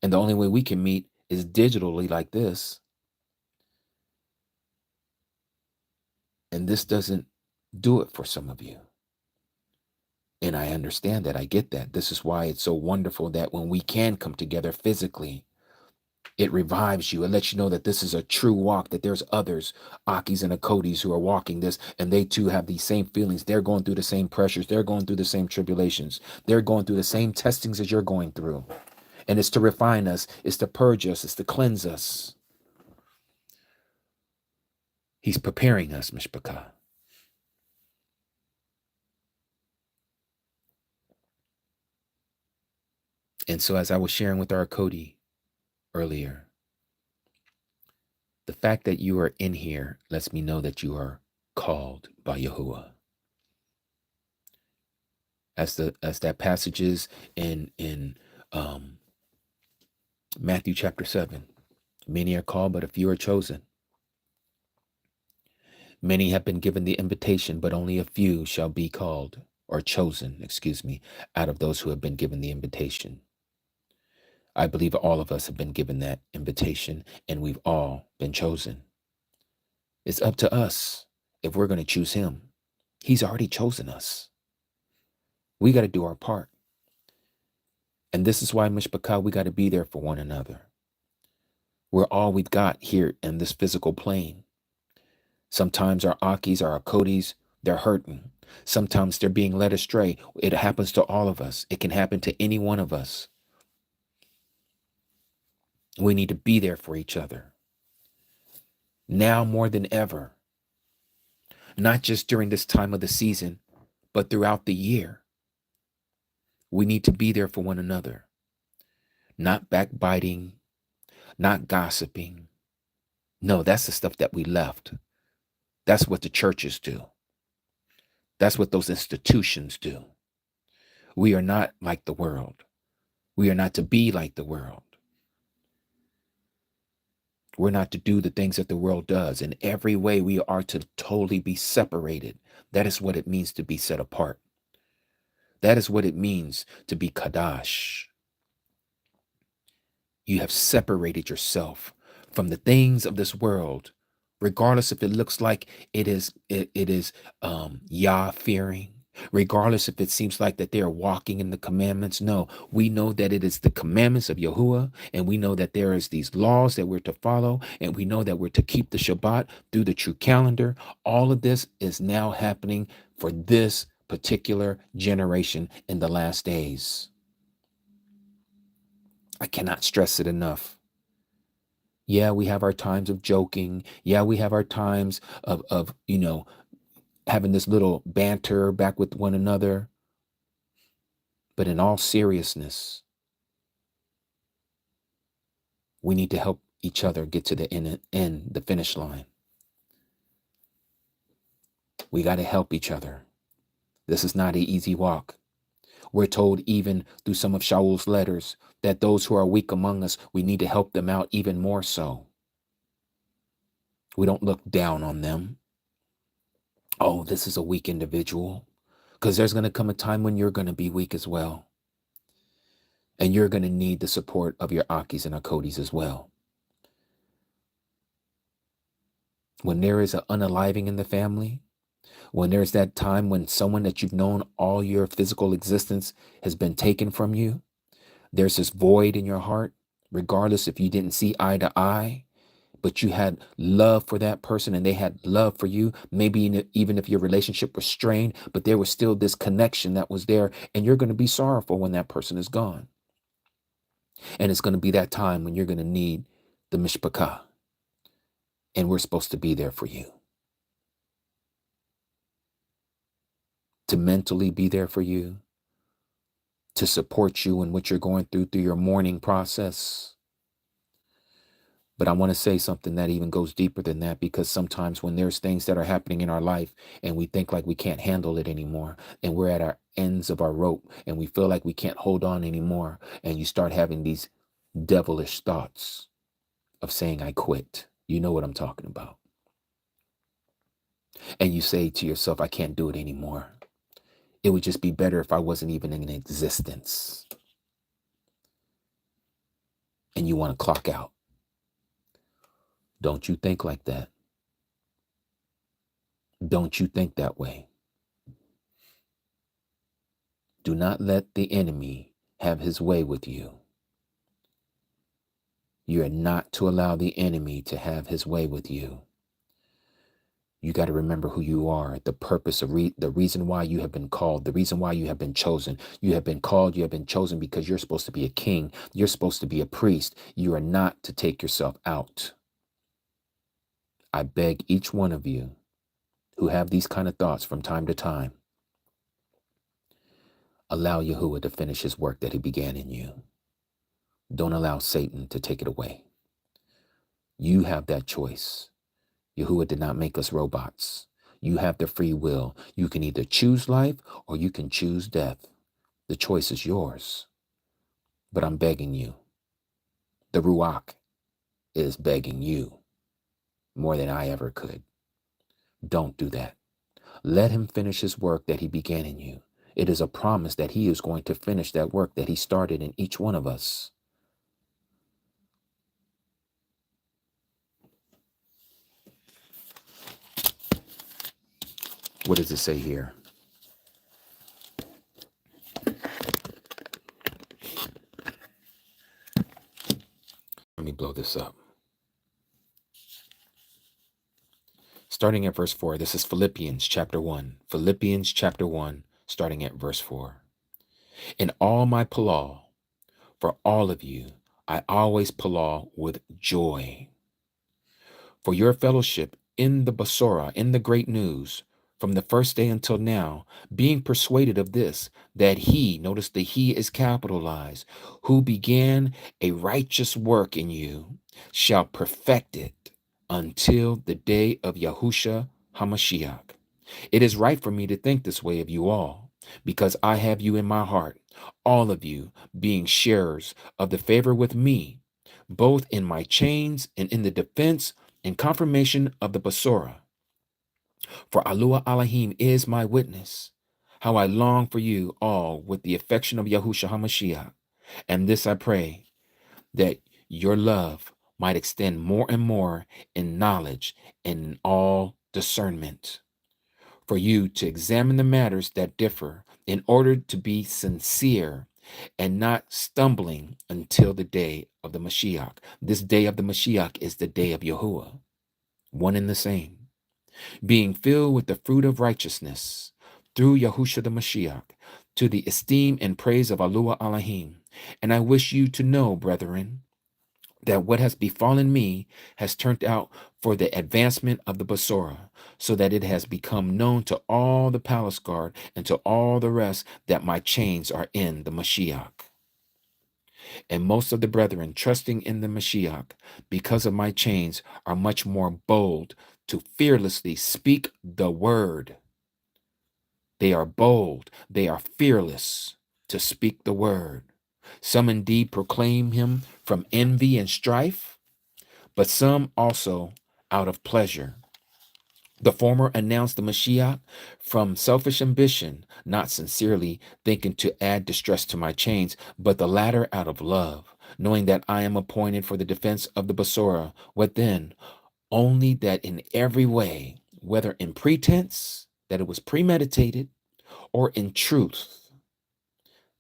and the only way we can meet is digitally like this. And this doesn't do it for some of you. And I understand that. I get that. This is why it's so wonderful that when we can come together physically, it revives you. It lets you know that this is a true walk, that there's others, Akis and Akodis, who are walking this, and they too have these same feelings. They're going through the same pressures. They're going through the same tribulations. They're going through the same testings as you're going through. And it's to refine us. It's to purge us. It's to cleanse us. He's preparing us, Mishpachah. And so as I was sharing with our Cody earlier, the fact that you are in here lets me know that you are called by Yahuah. As that passage is in Matthew chapter 7, many are called, but a few are chosen. Many have been given the invitation, but only a few shall be called, or chosen, out of those who have been given the invitation. I believe all of us have been given that invitation, and we've all been chosen. It's up to us if we're going to choose him. He's already chosen us. We got to do our part. And this is why, Mishpachah, we got to be there for one another. We're all we've got here in this physical plane. Sometimes our Akis, our Akodis, they're hurting. Sometimes they're being led astray. It happens to all of us. It can happen to any one of us. We need to be there for each other. Now more than ever. Not just during this time of the season, but throughout the year. We need to be there for one another. Not backbiting, not gossiping. No, that's the stuff that we left. That's what the churches do. That's what those institutions do. We are not like the world. We are not to be like the world. We're not to do the things that the world does. In every way, we are to totally be separated. That is what it means to be set apart. That is what it means to be Kadash. You have separated yourself from the things of this world, regardless if it looks like it is Yah fearing, regardless if it seems like that they are walking in the commandments. No, we know that it is the commandments of Yahuah, and we know that there is these laws that we're to follow, and we know that we're to keep the Shabbat through the true calendar. All of this is now happening for this particular generation in the last days. I cannot stress it enough. Yeah, we have our times of joking. Yeah, we have our times of having this little banter back with one another. But in all seriousness, we need to help each other get to the end, the finish line. We got to help each other. This is not an easy walk. We're told even through some of Shaul's letters that those who are weak among us, we need to help them out even more so. We don't look down on them. Oh, this is a weak individual. Because there's going to come a time when you're going to be weak as well. And you're going to need the support of your Akis and Akodis as well. When there is an unaliving in the family, when there's that time when someone that you've known all your physical existence has been taken from you, there's this void in your heart, regardless if you didn't see eye to eye, but you had love for that person and they had love for you. Maybe even if your relationship was strained, but there was still this connection that was there, and you're going to be sorrowful when that person is gone. And it's going to be that time when you're going to need the mishpachah. And we're supposed to be there for you. To mentally be there for you. To support you in what you're going through your mourning process. But I want to say something that even goes deeper than that, because sometimes when there's things that are happening in our life and we think like we can't handle it anymore, and we're at our ends of our rope and we feel like we can't hold on anymore, and you start having these devilish thoughts of saying, I quit. You know what I'm talking about. And you say to yourself, I can't do it anymore. It would just be better if I wasn't even in existence. And you want to clock out. Don't you think like that. Don't you think that way. Do not let the enemy have his way with you. You are not to allow the enemy to have his way with you. You got to remember who you are, the purpose of the reason why you have been called, the reason why you have been chosen. You have been called, you have been chosen because you're supposed to be a king. You're supposed to be a priest. You are not to take yourself out. I beg each one of you who have these kind of thoughts from time to time, allow Yahuah to finish his work that he began in you. Don't allow Satan to take it away. You have that choice. Yahuah did not make us robots. You have the free will. You can either choose life or you can choose death. The choice is yours. But I'm begging you. The Ruach is begging you more than I ever could. Don't do that. Let him finish his work that he began in you. It is a promise that he is going to finish that work that he started in each one of us. What does it say here? Let me blow this up. Starting at verse 4, this is Philippians chapter 1. Philippians chapter 1, starting at verse 4. In all my palau, for all of you, I always palau with joy. For your fellowship in the Basora, in the great news, from the first day until now, being persuaded of this, that he, notice the he is capitalized, who began a righteous work in you, shall perfect it until the day of Yahushua HaMashiach. It is right for me to think this way of you all, because I have you in my heart, all of you being sharers of the favor with me, both in my chains and in the defense and confirmation of the Basora. For Alua Elohim is my witness, how I long for you all with the affection of Yahushua HaMashiach. And this I pray, that your love might extend more and more in knowledge and in all discernment, for you to examine the matters that differ in order to be sincere and not stumbling until the day of the Mashiach. This day of the Mashiach is the day of Yahuah, one and the same, being filled with the fruit of righteousness through Yahushua the Mashiach, to the esteem and praise of Alua Elohim. And I wish you to know, brethren, that what has befallen me has turned out for the advancement of the Basora, so that it has become known to all the palace guard and to all the rest that my chains are in the Mashiach. And most of the brethren trusting in the Mashiach, because of my chains, are much more bold to fearlessly speak the word. They are bold, they are fearless to speak the word. Some indeed proclaim him from envy and strife, but some also out of pleasure. The former announced the Mashiach from selfish ambition, not sincerely thinking to add distress to my chains, but the latter out of love, knowing that I am appointed for the defense of the Basora. What then? Only that in every way, whether in pretense, that it was premeditated, or in truth,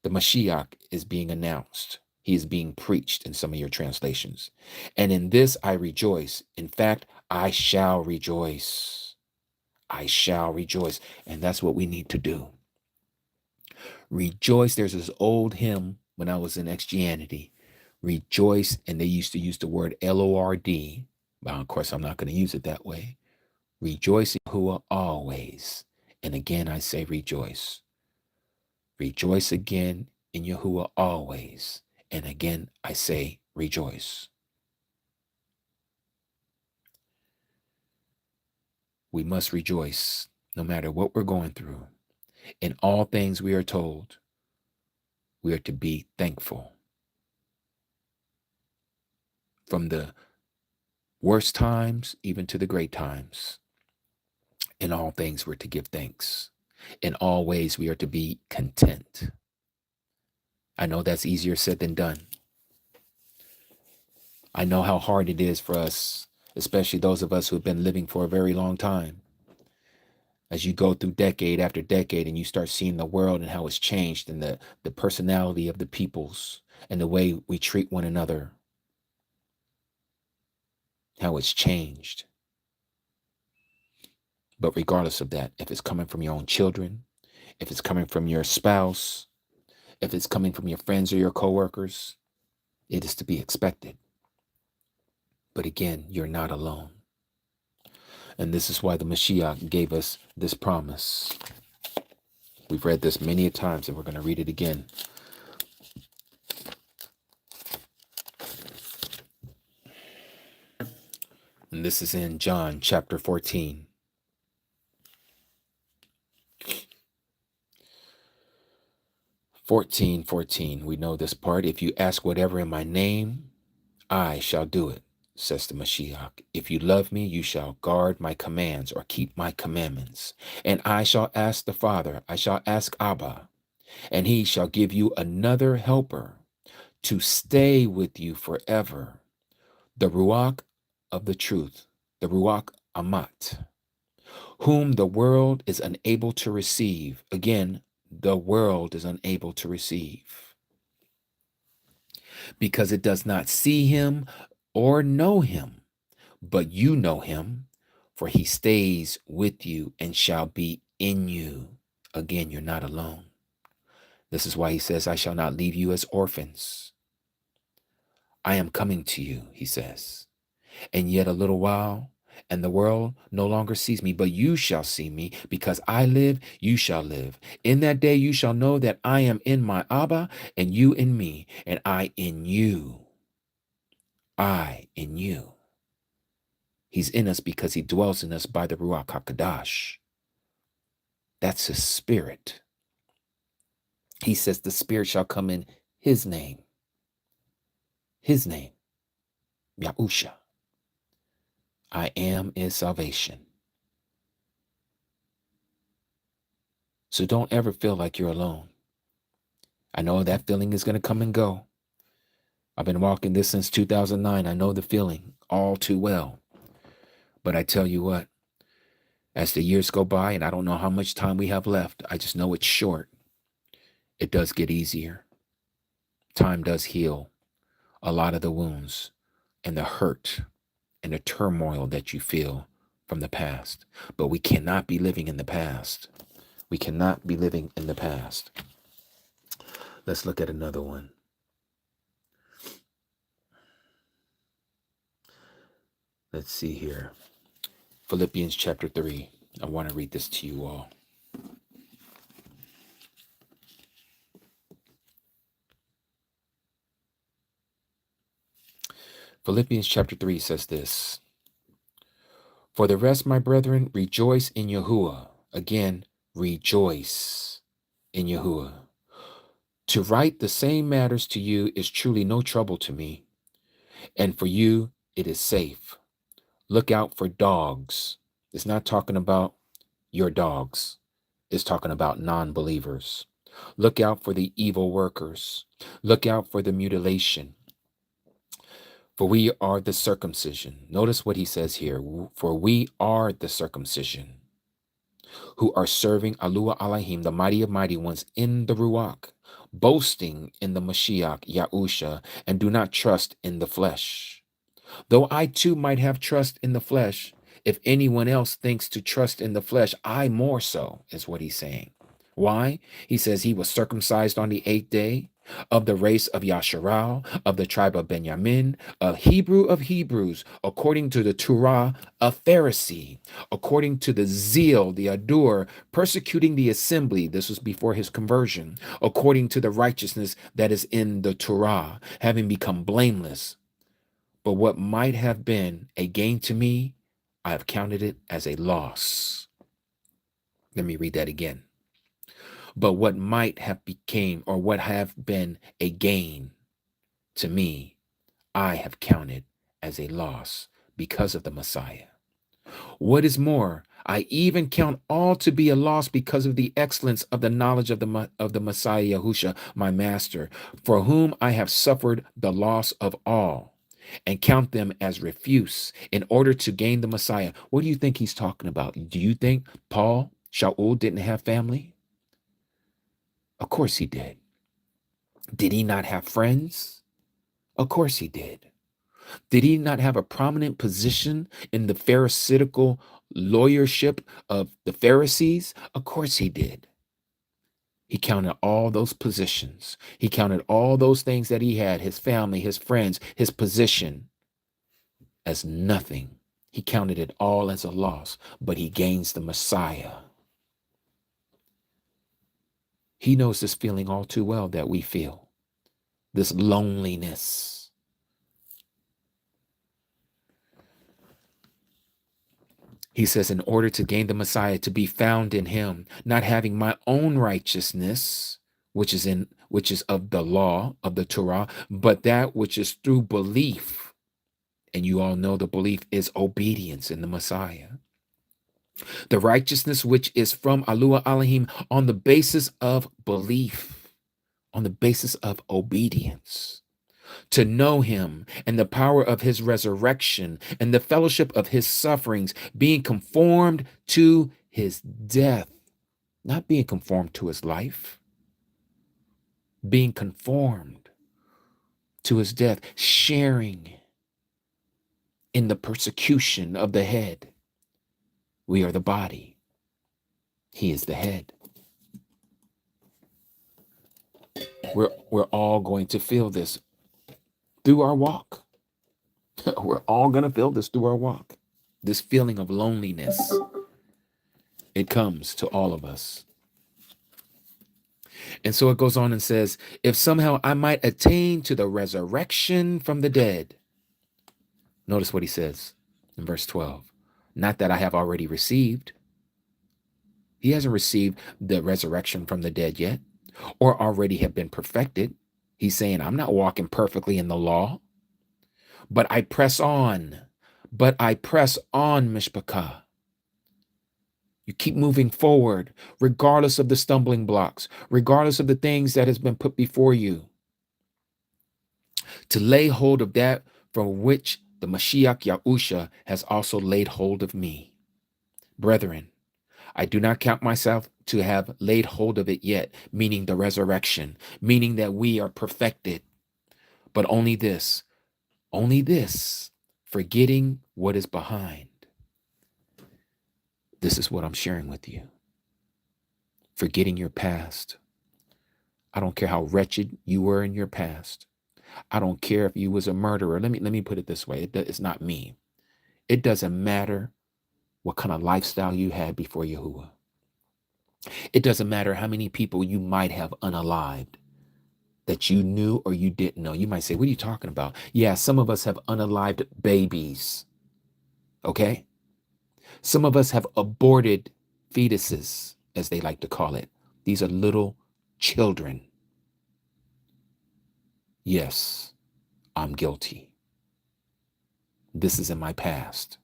the Mashiach is being announced. He is being preached in some of your translations. And in this I rejoice. In fact, I shall rejoice. I shall rejoice. And that's what we need to do. Rejoice. There's this old hymn when I was in Christianity Rejoice, and they used to use the word Lord, but of course I'm not going to use it that way. Rejoice in Yahuah always. And again, I say rejoice. Rejoice again in Yahuah always. And again, I say rejoice. We must rejoice no matter what we're going through. In all things we are told, we are to be thankful. From the worst times, even to the great times. In all things we're to give thanks. In all ways we are to be content. I know that's easier said than done. I know how hard it is for us, especially those of us who have been living for a very long time. As you go through decade after decade and you start seeing the world and how it's changed and the personality of the peoples and the way we treat one another, how it's changed. But regardless of that, if it's coming from your own children, if it's coming from your spouse, if it's coming from your friends or your coworkers, it is to be expected. But again, you're not alone. And this is why the Mashiach gave us this promise. We've read this many times and we're going to read it again. And this is in John chapter 14. We know this part. If you ask whatever in my name, I shall do it, says the Mashiach. If you love me, you shall guard my commands or keep my commandments. And I shall ask the Father, I shall ask Abba, and he shall give you another helper to stay with you forever, the Ruach of the truth, the Ruach Amat, whom the world is unable to receive. Again, the world is unable to receive because it does not see him or know him, but you know him, for he stays with you and shall be in you. Again, you're not alone. This is why he says, I shall not leave you as orphans. I am coming to you, he says. And yet a little while, and the world no longer sees me, but you shall see me, because I live, you shall live. In that day you shall know that I am in my Abba, and you in me, and I in you. I in you. He's in us because he dwells in us by the Ruach HaKodesh. That's his spirit. He says the spirit shall come in his name. His name, Yahusha. I am is salvation. So don't ever feel like you're alone. I know that feeling is going to come and go. I've been walking this since 2009. I know the feeling all too well. But I tell you what, as the years go by, and I don't know how much time we have left, I just know it's short. It does get easier. Time does heal a lot of the wounds and the hurt and the turmoil that you feel from the past. But we cannot be living in the past. We cannot be living in the past. Let's look at another one. Let's see here. Philippians chapter 3. I want to read this to you all. Philippians chapter 3 says this. For the rest, my brethren, rejoice in Yahuah. Again, rejoice in Yahuah. To write the same matters to you is truly no trouble to me, and for you it is safe. Look out for dogs. It's not talking about your dogs. It's talking about non-believers. Look out for the evil workers. Look out for the mutilation. For we are the circumcision. Notice what he says here. For we are the circumcision who are serving Alua Alahim, the mighty of mighty ones in the Ruach, boasting in the Mashiach, Yahusha, and do not trust in the flesh. Though I too might have trust in the flesh, if anyone else thinks to trust in the flesh, I more so, is what he's saying. Why? He says he was circumcised on the 8th day. of the race of Yasharal, of the tribe of Benjamin, a Hebrew of Hebrews, according to the TORAH, a Pharisee, according to the zeal, the adore, persecuting the assembly. This was before his conversion, according to the righteousness that is in the TORAH, having become blameless. But what might have been a gain to me, I have counted it as a loss. Let me read that again. But what might have became or what have been a gain to me, I have counted as a loss because of the Messiah. What is more, I even count all to be a loss because of the excellence of the knowledge of the Messiah Yahushua, my master, for whom I have suffered the loss of all, and count them as refuse in order to gain the Messiah. What do you think he's talking about? Do you think Paul, Shaul, didn't have family? Of course he did. Did he not have friends? Of course he did. Did he not have a prominent position in the Pharisaical lawyership of the Pharisees? Of course he did. He counted all those positions. He counted all those things that he had, his family, his friends, his position, as nothing. He counted it all as a loss, but he gains the Messiah. He knows this feeling all too well that we feel, this loneliness. He says, in order to gain the Messiah, to be found in him, not having my own righteousness, which is of the law, of the Torah, but that which is through belief. And you all know the belief is obedience in the Messiah. The righteousness which is from Alua Elohim on the basis of belief, on the basis of obedience. To know him and the power of his resurrection and the fellowship of his sufferings, being conformed to his death, not being conformed to his life, being conformed to his death, sharing in the persecution of the head. We are the body. He is the head. We're all going to feel this through our walk. We're all going to feel this through our walk. This feeling of loneliness, it comes to all of us. And so it goes on and says, if somehow I might attain to the resurrection from the dead. Notice what he says in verse 12. Not that I have already received. He hasn't received the resurrection from the dead yet, or already have been perfected. He's saying, I'm not walking perfectly in the law, but I press on. Mishpachah. You keep moving forward, regardless of the stumbling blocks, regardless of the things that has been put before you, to lay hold of that from which the Mashiach Yahusha has also laid hold of me. Brethren, I do not count myself to have laid hold of it yet, meaning the resurrection, meaning that we are perfected, but only this, forgetting what is behind. This is what I'm sharing with you. Forgetting your past. I don't care how wretched you were in your past. I don't care if you was a murderer. Let me put it this way. It's not me. It doesn't matter what kind of lifestyle you had before Yahuwah. It doesn't matter how many people you might have unalived that you knew or you didn't know. You might say, what are you talking about? Yeah, some of us have unalived babies. Okay? Some of us have aborted fetuses, as they like to call it. These are little children. Yes, I'm guilty. This is in my past.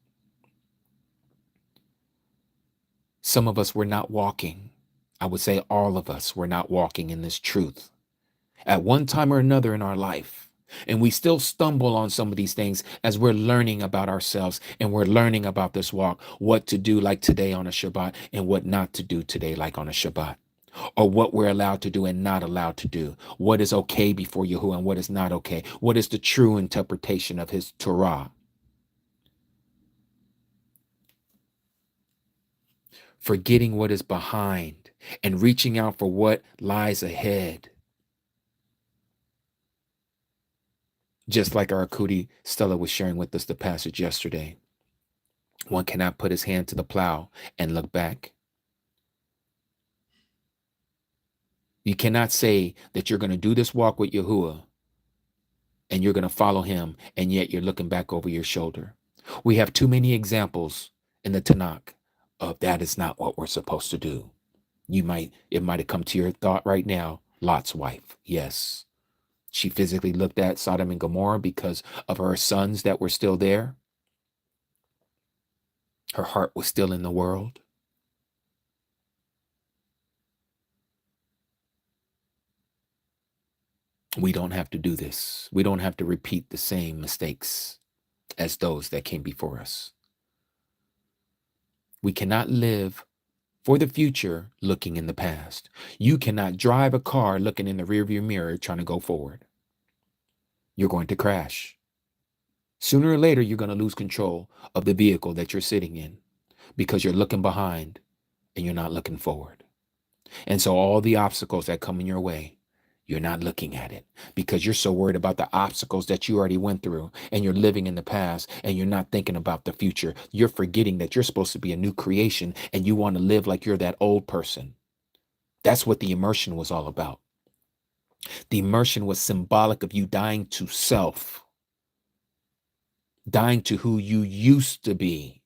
Some of us were not walking. I would say all of us were not walking in this truth at one time or another in our life. And we still stumble on some of these things as we're learning about ourselves and we're learning about this walk, what to do like today on a Shabbat and what not to do today like on a Shabbat, or what we're allowed to do and not allowed to do, what is okay before Yahuwah and what is not okay, what is the true interpretation of his Torah. Forgetting what is behind and reaching out for what lies ahead. Just like our Akudi Stella was sharing with us the passage yesterday. One cannot put his hand to the plow and look back. You cannot say that you're going to do this walk with Yahuah and you're going to follow him, and yet you're looking back over your shoulder. We have too many examples in the Tanakh of that is not what we're supposed to do. It might have come to your thought right now, Lot's wife. Yes. She physically looked at Sodom and Gomorrah because of her sons that were still there. Her heart was still in the world. We don't have to do this. We don't have to repeat the same mistakes as those that came before us. We cannot live for the future looking in the past. You cannot drive a car looking in the rearview mirror trying to go forward. You're going to crash. Sooner or later, you're going to lose control of the vehicle that you're sitting in because you're looking behind and you're not looking forward. And so all the obstacles that come in your way, you're not looking at it because you're so worried about the obstacles that you already went through, and you're living in the past and you're not thinking about the future. You're forgetting that you're supposed to be a new creation and you want to live like you're that old person. That's what the immersion was all about. The immersion was symbolic of you dying to self, dying to who you used to be.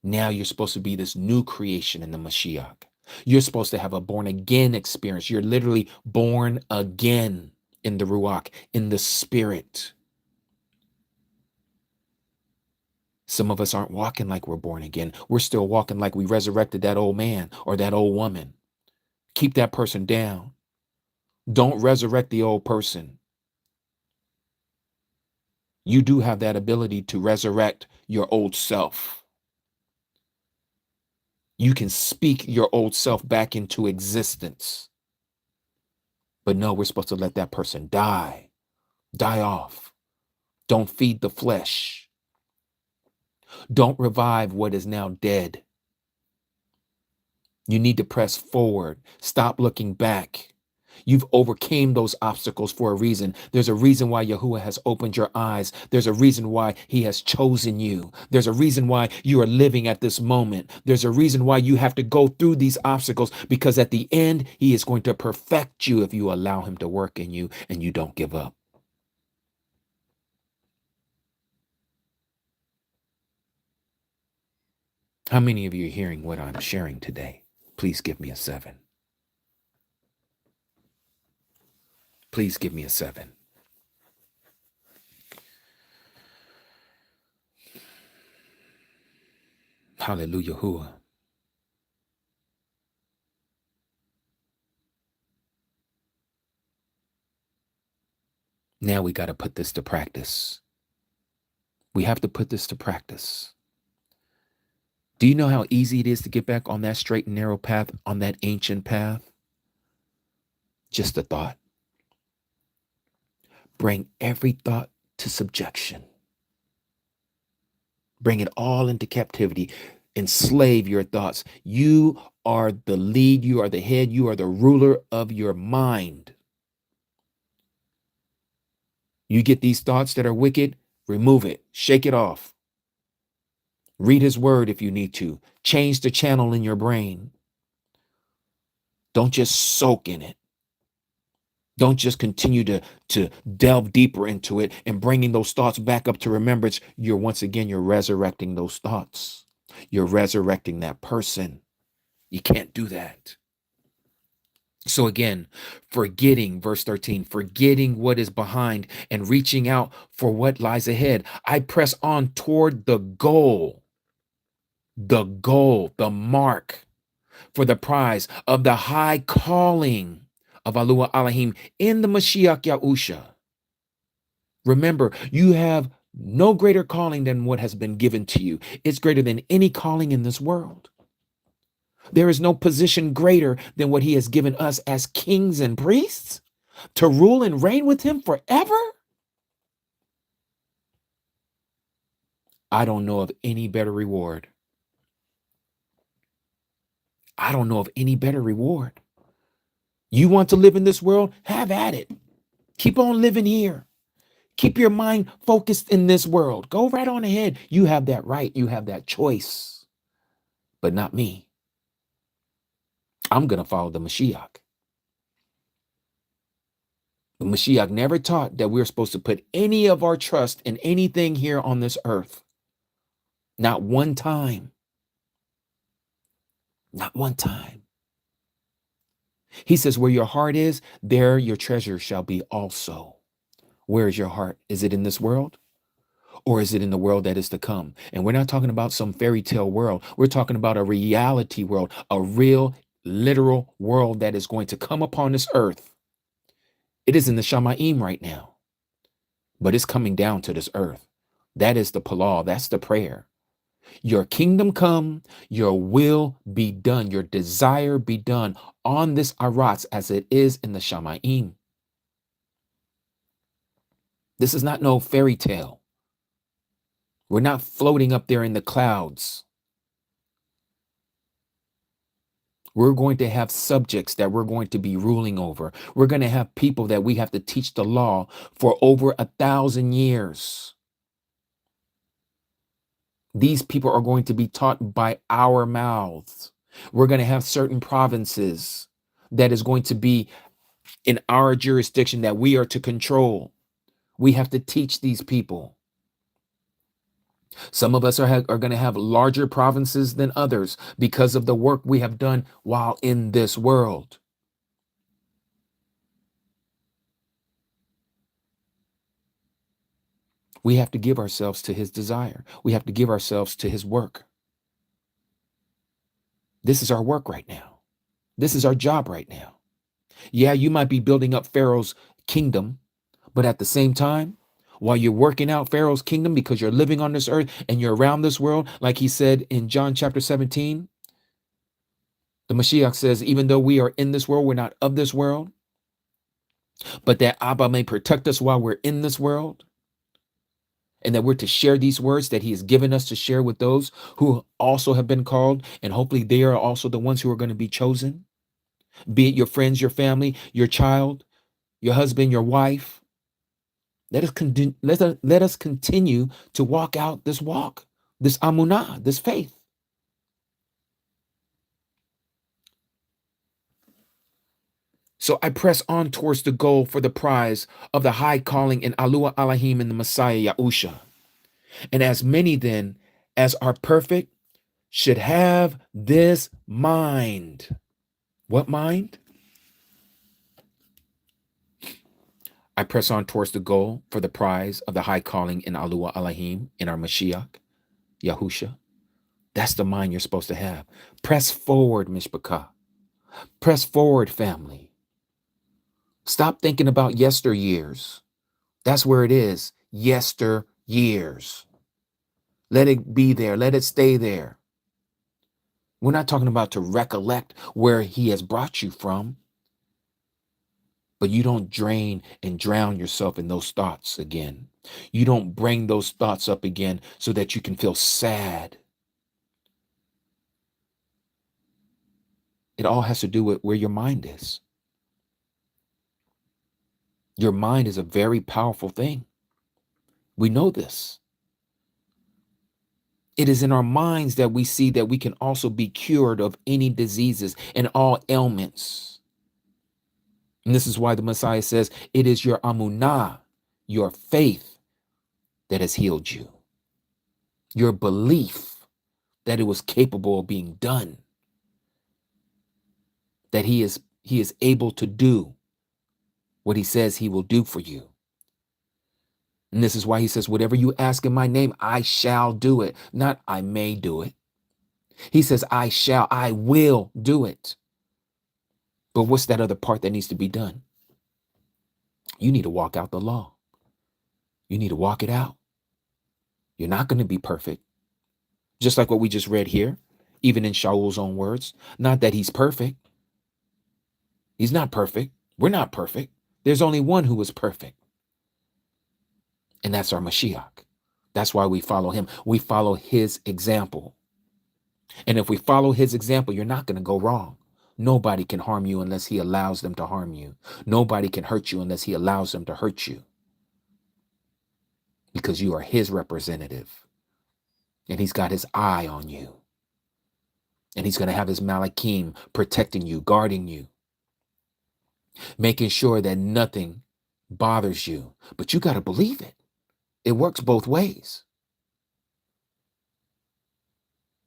Now you're supposed to be this new creation in the Mashiach. You're supposed to have a born again experience. You're literally born again in the Ruach, in the spirit. Some of us aren't walking like we're born again. We're still walking like we resurrected that old man or that old woman. Keep that person down. Don't resurrect the old person. You do have that ability to resurrect your old self. You can speak your old self back into existence. But no, we're supposed to let that person die off. Don't feed the flesh. Don't revive what is now dead. You need to press forward. Stop looking back. You've overcame those obstacles for a reason. There's a reason why Yahuah has opened your eyes. There's a reason why he has chosen you. There's a reason why you are living at this moment. There's a reason why you have to go through these obstacles, because at the end, he is going to perfect you if you allow him to work in you and you don't give up. How many of you are hearing what I'm sharing today? Please give me a 7. Please give me a 7. Hallelujah. Yahuah. Now we got to put this to practice. We have to put this to practice. Do you know how easy it is to get back on that straight and narrow path, on that ancient path? Just a thought. Bring every thought to subjection. Bring it all into captivity. Enslave your thoughts. You are the lead. You are the head. You are the ruler of your mind. You get these thoughts that are wicked, remove it. Shake it off. Read his word if you need to. Change the channel in your brain. Don't just soak in it. Don't just continue to delve deeper into it and bringing those thoughts back up to remembrance. You're resurrecting those thoughts. You're resurrecting that person. You can't do that. So again, forgetting, verse 13, forgetting what is behind and reaching out for what lies ahead. I press on toward the goal, the mark for the prize of the high calling of Yahuah Elohim in the Mashiach Yahusha. Remember, you have no greater calling than what has been given to you. It's greater than any calling in this world. There is no position greater than what he has given us as kings and priests to rule and reign with him forever. I don't know of any better reward. I don't know of any better reward. You want to live in this world? Have at it. Keep on living here. Keep your mind focused in this world. Go right on ahead. You have that right. You have that choice. But not me. I'm going to follow the Mashiach. The Mashiach never taught that we're supposed to put any of our trust in anything here on this earth. Not one time. Not one time. He says, where your heart is, there your treasure shall be also. Where is your heart? Is it in this world? Or is it in the world that is to come? And we're not talking about some fairy tale world. We're talking about a reality world, a real, literal world that is going to come upon this earth. It is in the Shamaim right now, but it's coming down to this earth. That is the Palah. That's the prayer. Your kingdom come, your will be done, your desire be done on this Aratz as it is in the Shamaim. This is not no fairy tale. We're not floating up there in the clouds. We're going to have subjects that we're going to be ruling over. We're going to have people that we have to teach the law for over 1,000 years. These people are going to be taught by our mouths. We're going to have certain provinces that is going to be in our jurisdiction that we are to control. We have to teach these people. Some of us are going to have larger provinces than others because of the work we have done while in this world. We have to give ourselves to his desire. We have to give ourselves to his work. This is our work right now. This is our job right now. Yeah, you might be building up Pharaoh's kingdom, but at the same time, while you're working out Pharaoh's kingdom because you're living on this earth and you're around this world, like he said in John chapter 17, the Mashiach says, even though we are in this world, we're not of this world, but that Abba may protect us while we're in this world. And that we're to share these words that he has given us to share with those who also have been called. And hopefully they are also the ones who are going to be chosen. Be it your friends, your family, your child, your husband, your wife. Let us continue to walk out this walk, this amunah, this faith. So I press on towards the goal for the prize of the high calling in Alua Alahim in the Messiah Yahusha. And as many then as are perfect should have this mind. What mind? I press on towards the goal for the prize of the high calling in Alua Alahim in our Mashiach, Yahusha. That's the mind you're supposed to have. Press forward, Mishpachah. Press forward, family. Stop thinking about yesteryears. That's where it is. Yesteryears. Let it be there. Let it stay there. We're not talking about to recollect where he has brought you from. But you don't drain and drown yourself in those thoughts again. You don't bring those thoughts up again so that you can feel sad. It all has to do with where your mind is. Your mind is a very powerful thing. We know this. It is in our minds that we see that we can also be cured of any diseases and all ailments. And this is why the Messiah says, it is your amunah, your faith, that has healed you. Your belief that it was capable of being done. That he is able to do what he says he will do for you. And this is why he says, whatever you ask in my name, I shall do it. Not I may do it. He says, I will do it. But what's that other part that needs to be done? You need to walk out the law. You need to walk it out. You're not going to be perfect. Just like what we just read here, even in Shaul's own words. Not that he's perfect. He's not perfect. We're not perfect. There's only one who is perfect. And that's our Mashiach. That's why we follow him. We follow his example. And if we follow his example, you're not going to go wrong. Nobody can harm you unless he allows them to harm you. Nobody can hurt you unless he allows them to hurt you, because you are his representative, and he's got his eye on you, and he's going to have his Malachim protecting you, guarding you, making sure that nothing bothers you. But you got to believe it. It works both ways.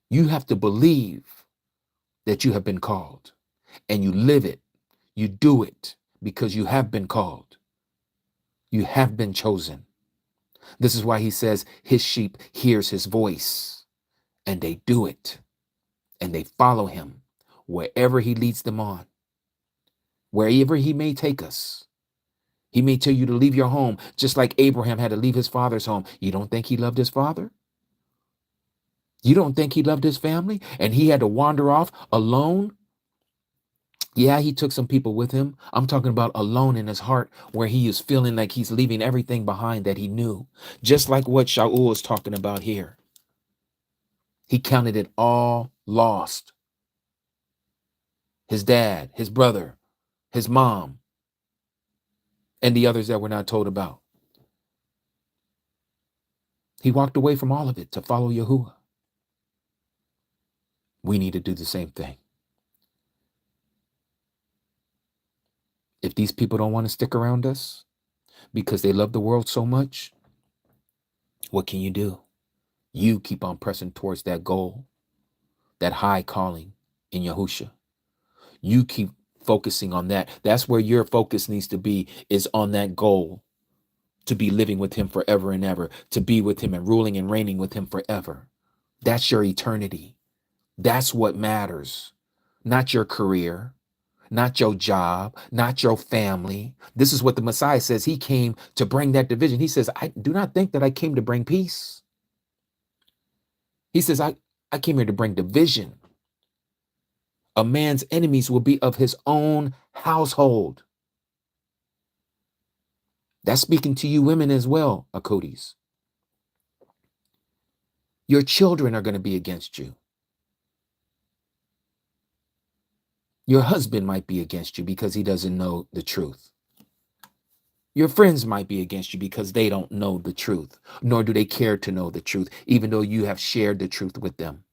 You have to believe that you have been called, and you live it. You do it because you have been called. You have been chosen. This is why he says his sheep hears his voice, and they do it, and they follow him wherever he leads them on, wherever he may take us. He may tell you to leave your home, just like Abraham had to leave his father's home. You don't think he loved his father? You don't think he loved his family? And he had to wander off alone? Yeah, he took some people with him. I'm talking about alone in his heart, where he is feeling like he's leaving everything behind that he knew. Just like what Shaul is talking about here. He counted it all lost. His dad, his brother, his mom, and the others that we're not told about. He walked away from all of it to follow Yahuah. We need to do the same thing. If these people don't want to stick around us because they love the world so much, what can you do? You keep on pressing towards that goal, that high calling in Yahusha. You keep focusing on that. That's where your focus needs to be, is on that goal, to be living with him forever and ever, to be with him and ruling and reigning with him forever. That's your eternity. That's what matters. Not your career, not your job, not your family. This is what the Messiah says. He came to bring that division. He says, I do not think that I came to bring peace. He says, I came here to bring division. A man's enemies will be of his own household. That's speaking to you women as well, Akotis. Your children are going to be against you. Your husband might be against you because he doesn't know the truth. Your friends might be against you because they don't know the truth, nor do they care to know the truth, even though you have shared the truth with them.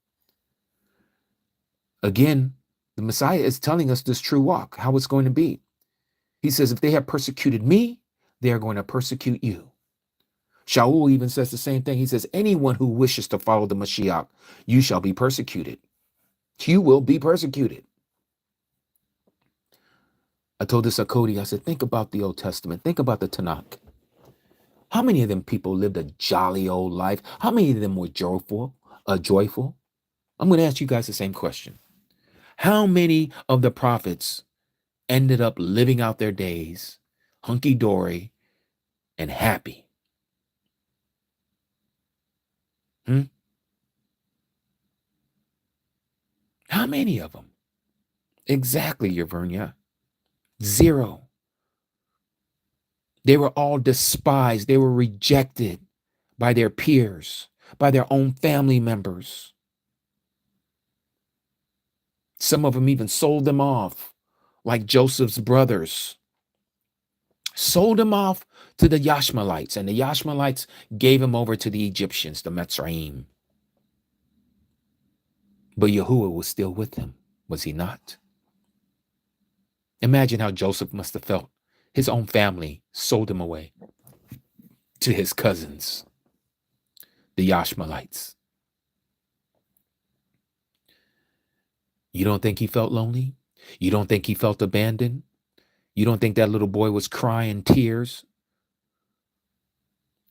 Again, the Messiah is telling us this true walk, how it's going to be. He says, if they have persecuted me, they are going to persecute you. Shaul even says the same thing. He says, anyone who wishes to follow the Mashiach, you shall be persecuted. You will be persecuted. I told this Akodi, I said, think about the Old Testament. Think about the Tanakh. How many of them people lived a jolly old life? How many of them were joyful? I'm going to ask you guys the same question. How many of the prophets ended up living out their days hunky-dory and happy? How many of them? Exactly, Yavernia. 0. They were all despised. They were rejected by their peers, by their own family members. Some of them even sold them off, like Joseph's brothers. Sold him off to the Yashmalites, and the Yashmalites gave him over to the Egyptians, the Mitzrayim. But Yahuah was still with him, was he not? Imagine how Joseph must have felt. His own family sold him away to his cousins, the Yashmalites. You don't think he felt lonely? You don't think he felt abandoned? You don't think that little boy was crying tears,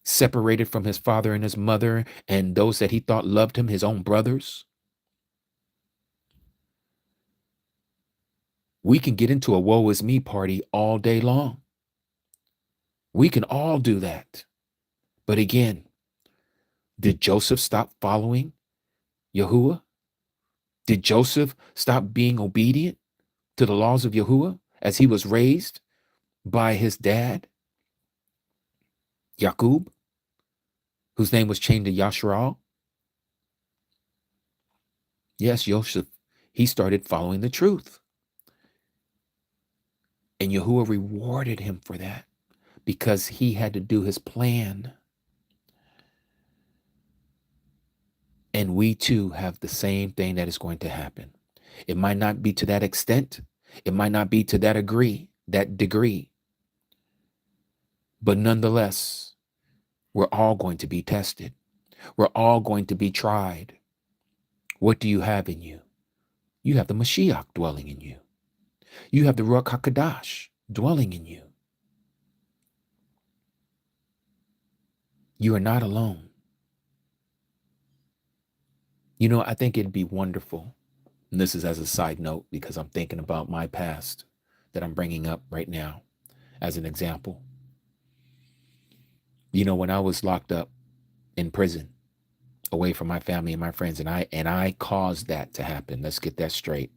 separated from his father and his mother and those that he thought loved him, his own brothers? We can get into a woe is me party all day long. We can all do that. But again, did Joseph stop following Yahuah? Did Joseph stop being obedient to the laws of Yahuah as he was raised by his dad, Yaqub, whose name was changed to Yashral? Yes, Joseph, he started following the truth. And Yahuah rewarded him for that because he had to do his plan. And we too have the same thing that is going to happen. It might not be to that extent. It might not be to that degree. But nonetheless, we're all going to be tested. We're all going to be tried. What do you have in you? You have the Mashiach dwelling in you. You have the Ruach HaKodesh dwelling in you. You are not alone. You know, I think it'd be wonderful, and this is as a side note because I'm thinking about my past that I'm bringing up right now as an example. You know, when I was locked up in prison, away from my family and my friends, and I caused that to happen. Let's get that straight.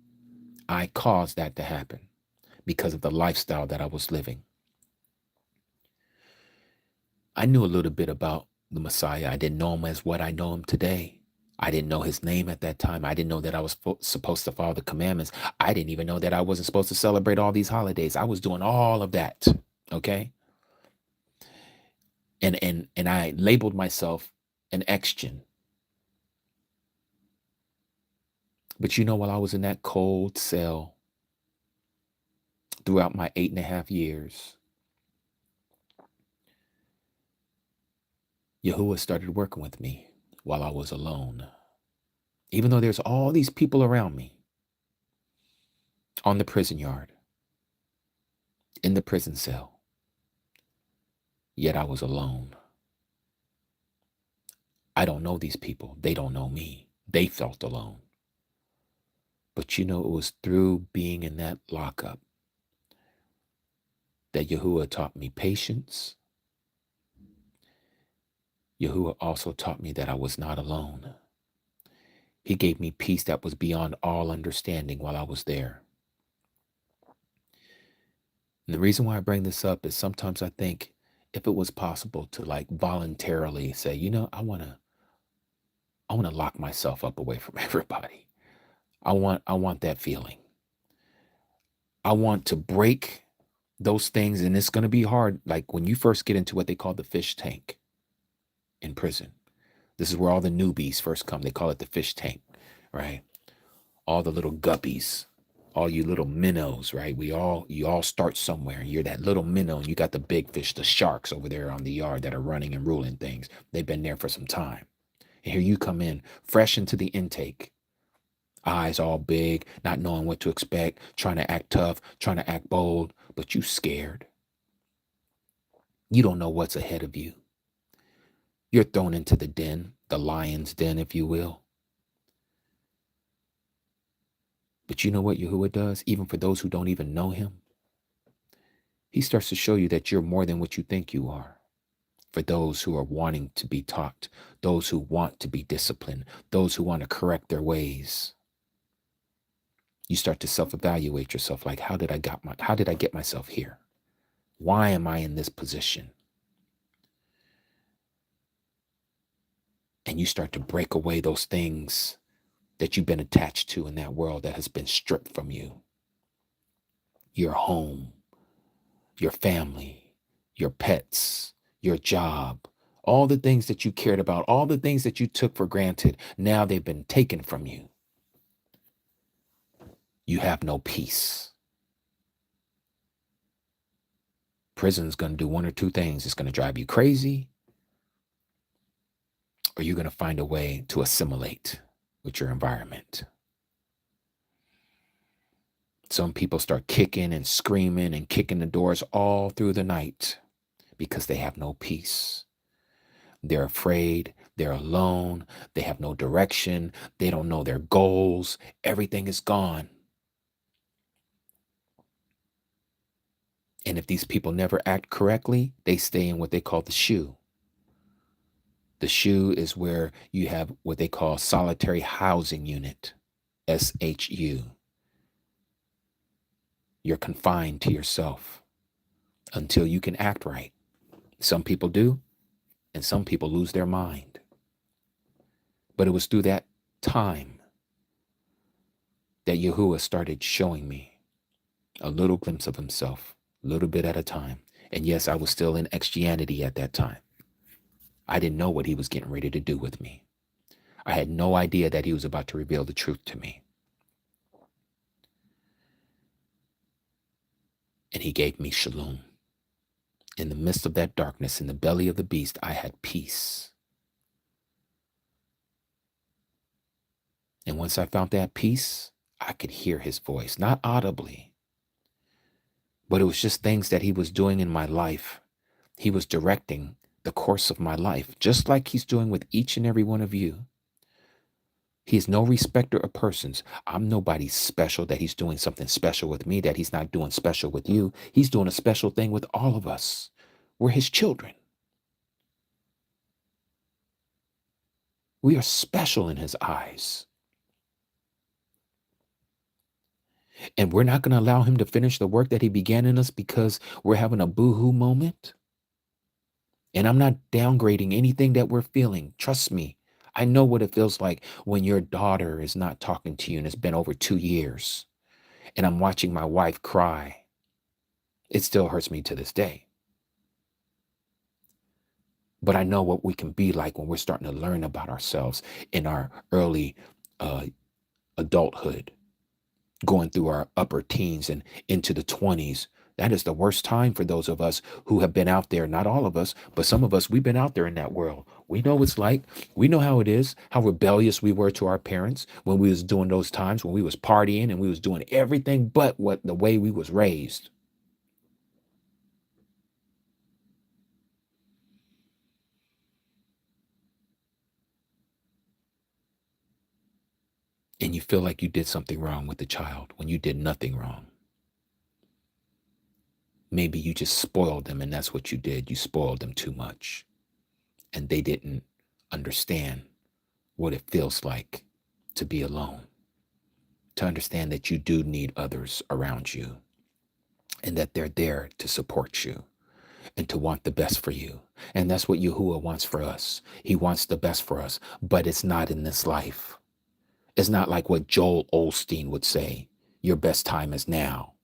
I caused that to happen because of the lifestyle that I was living. I knew a little bit about the Messiah. I didn't know him as what I know him today. I didn't know his name at that time. I didn't know that I was supposed to follow the commandments. I didn't even know that I wasn't supposed to celebrate all these holidays. I was doing all of that, okay? And I labeled myself an ex-Gen. But you know, while I was in that cold cell throughout my 8.5 years, Yahuah started working with me while I was alone. Even though there's all these people around me on the prison yard, in the prison cell, yet I was alone. I don't know these people. They don't know me. They felt alone. But you know, it was through being in that lockup that Yahuah taught me patience. Yahuah also taught me that I was not alone. He gave me peace that was beyond all understanding while I was there. And the reason why I bring this up is sometimes I think if it was possible to like voluntarily say, you know, I want to lock myself up away from everybody. I want that feeling. I want to break those things, and it's going to be hard. Like when you first get into what they call the fish tank in prison. This is where all the newbies first come. They call it the fish tank, right? All the little guppies, all you little minnows, right? You all start somewhere. You're that little minnow, and you got the big fish, the sharks over there on the yard that are running and ruling things. They've been there for some time. And here you come in, fresh into the intake. Eyes all big, not knowing what to expect, trying to act tough, trying to act bold, but you scared. You don't know what's ahead of you. You're thrown into the den, the lion's den, if you will. But you know what Yahuah does, even for those who don't even know him? He starts to show you that you're more than what you think you are. For those who are wanting to be taught, those who want to be disciplined, those who want to correct their ways. You start to self-evaluate yourself, like, how did I get myself here? Why am I in this position? And you start to break away those things that you've been attached to in that world that has been stripped from you. Your home, your family, your pets, your job, all the things that you cared about, all the things that you took for granted, now they've been taken from you. You have no peace. Prison's going to do one or two things. It's going to drive you crazy, or you're going to find a way to assimilate with your environment. Some people start kicking and screaming and kicking the doors all through the night because they have no peace. They're afraid, they're alone, they have no direction, they don't know their goals, everything is gone. And if these people never act correctly, they stay in what they call the SHU. The SHU is where you have what they call solitary housing unit, SHU. You're confined to yourself until you can act right. Some people do, and some people lose their mind. But it was through that time that Yahuah started showing me a little glimpse of himself, a little bit at a time. And yes, I was still in Christianity at that time. I didn't know what he was getting ready to do with me. I had no idea that he was about to reveal the truth to me. And he gave me shalom. In the midst of that darkness, in the belly of the beast, I had peace. And once I found that peace, I could hear his voice, not audibly, but it was just things that he was doing in my life. He was directing the course of my life, just like he's doing with each and every one of you. He's no respecter of persons. I'm nobody special that he's doing something special with me that he's not doing special with you. He's doing a special thing with all of us. We're his children. We are special in his eyes. And we're not going to allow him to finish the work that he began in us because we're having a boo-hoo moment. And I'm not downgrading anything that we're feeling. Trust me. I know what it feels like when your daughter is not talking to you and it's been over 2 years. And I'm watching my wife cry. It still hurts me to this day. But I know what we can be like when we're starting to learn about ourselves in our early adulthood, going through our upper teens and into the 20s. That is the worst time for those of us who have been out there. Not all of us, but some of us, we've been out there in that world. We know what it's like. We know how it is, how rebellious we were to our parents when we was doing those times, when we was partying and we was doing everything but what the way we was raised. And you feel like you did something wrong with the child when you did nothing wrong. Maybe you just spoiled them, and that's what you did. You spoiled them too much. And they didn't understand what it feels like to be alone, to understand that you do need others around you and that they're there to support you and to want the best for you. And that's what Yahuah wants for us. He wants the best for us, but it's not in this life. It's not like what Joel Osteen would say, your best time is now.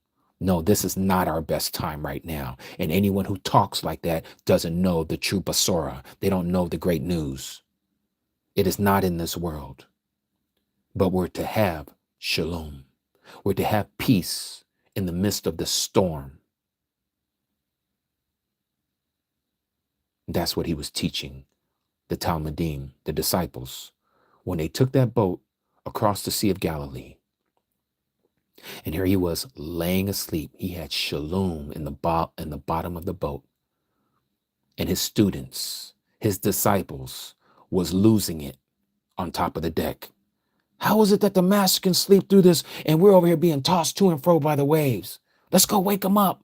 No, this is not our best time right now. And anyone who talks like that doesn't know the true Basora. They don't know the great news. It is not in this world. But we're to have shalom. We're to have peace in the midst of the storm. That's what he was teaching the Talmudim, the disciples, when they took that boat across the Sea of Galilee. And here he was laying asleep. He had shalom in the bottom of the boat. And his students, his disciples, was losing it on top of the deck. How is it that the master can sleep through this and we're over here being tossed to and fro by the waves? Let's go wake him up.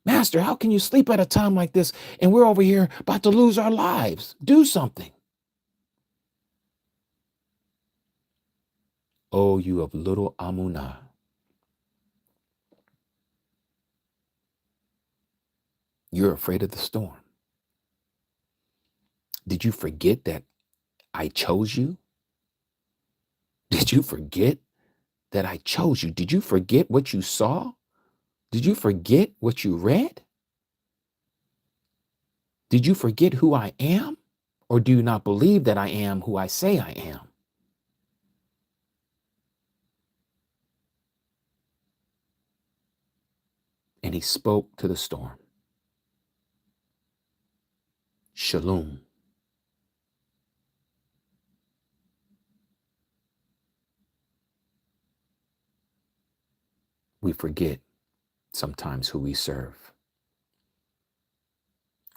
Master, how can you sleep at a time like this and we're over here about to lose our lives? Do something. Oh, you of little amunah. You're afraid of the storm. Did you forget that I chose you? Did you forget that I chose you? Did you forget what you saw? Did you forget what you read? Did you forget who I am? Or do you not believe that I am who I say I am? And he spoke to the storm. Shalom. We forget sometimes who we serve.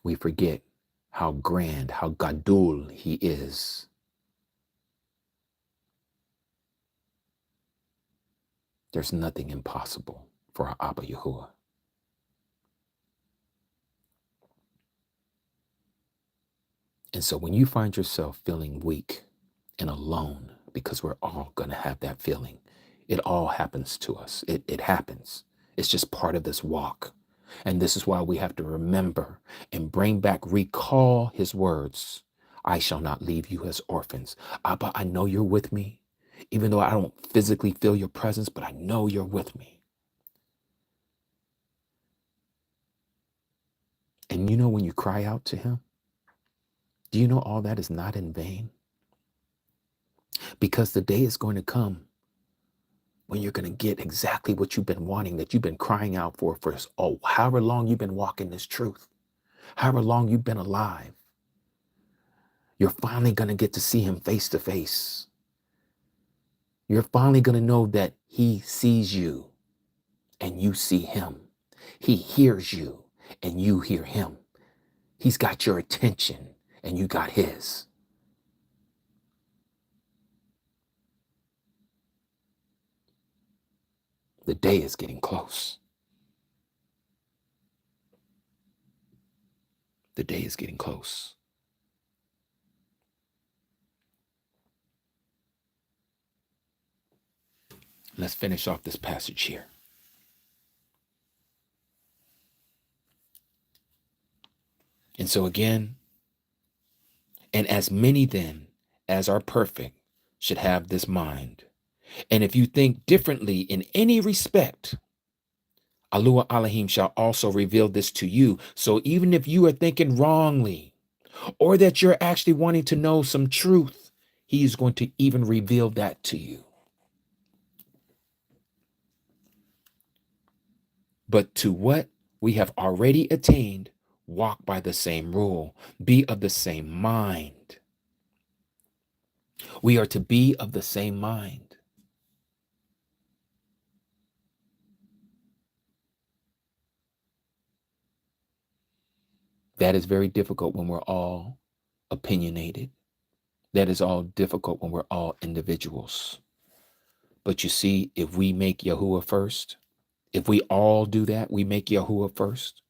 We forget how grand, how gadol he is. There's nothing impossible for our Abba Yahuah. And so when you find yourself feeling weak and alone, because we're all going to have that feeling, it all happens to us. It happens. It's just part of this walk. And this is why we have to remember and bring back, recall his words. I shall not leave you as orphans. Abba, I know you're with me, even though I don't physically feel your presence, but I know you're with me. And you know, when you cry out to him, do you know all that is not in vain? Because the day is going to come when you're going to get exactly what you've been wanting, that you've been crying out for however long you've been walking this truth, however long you've been alive. You're finally going to get to see him face to face. You're finally going to know that he sees you and you see him. He hears you and you hear him. He's got your attention and you got his. The day is getting close. The day is getting close. Let's finish off this passage here. And so again, and as many then as are perfect should have this mind. And if you think differently in any respect, Yahuah Elohim shall also reveal this to you. So even if you are thinking wrongly, or that you're actually wanting to know some truth, he is going to even reveal that to you. But to what we have already attained, walk by the same rule, be of the same mind. We are to be of the same mind. That is very difficult when we're all opinionated. That is all difficult when we're all individuals. But you see, if we make Yahuah first, if we all do that, we make Yahuah first,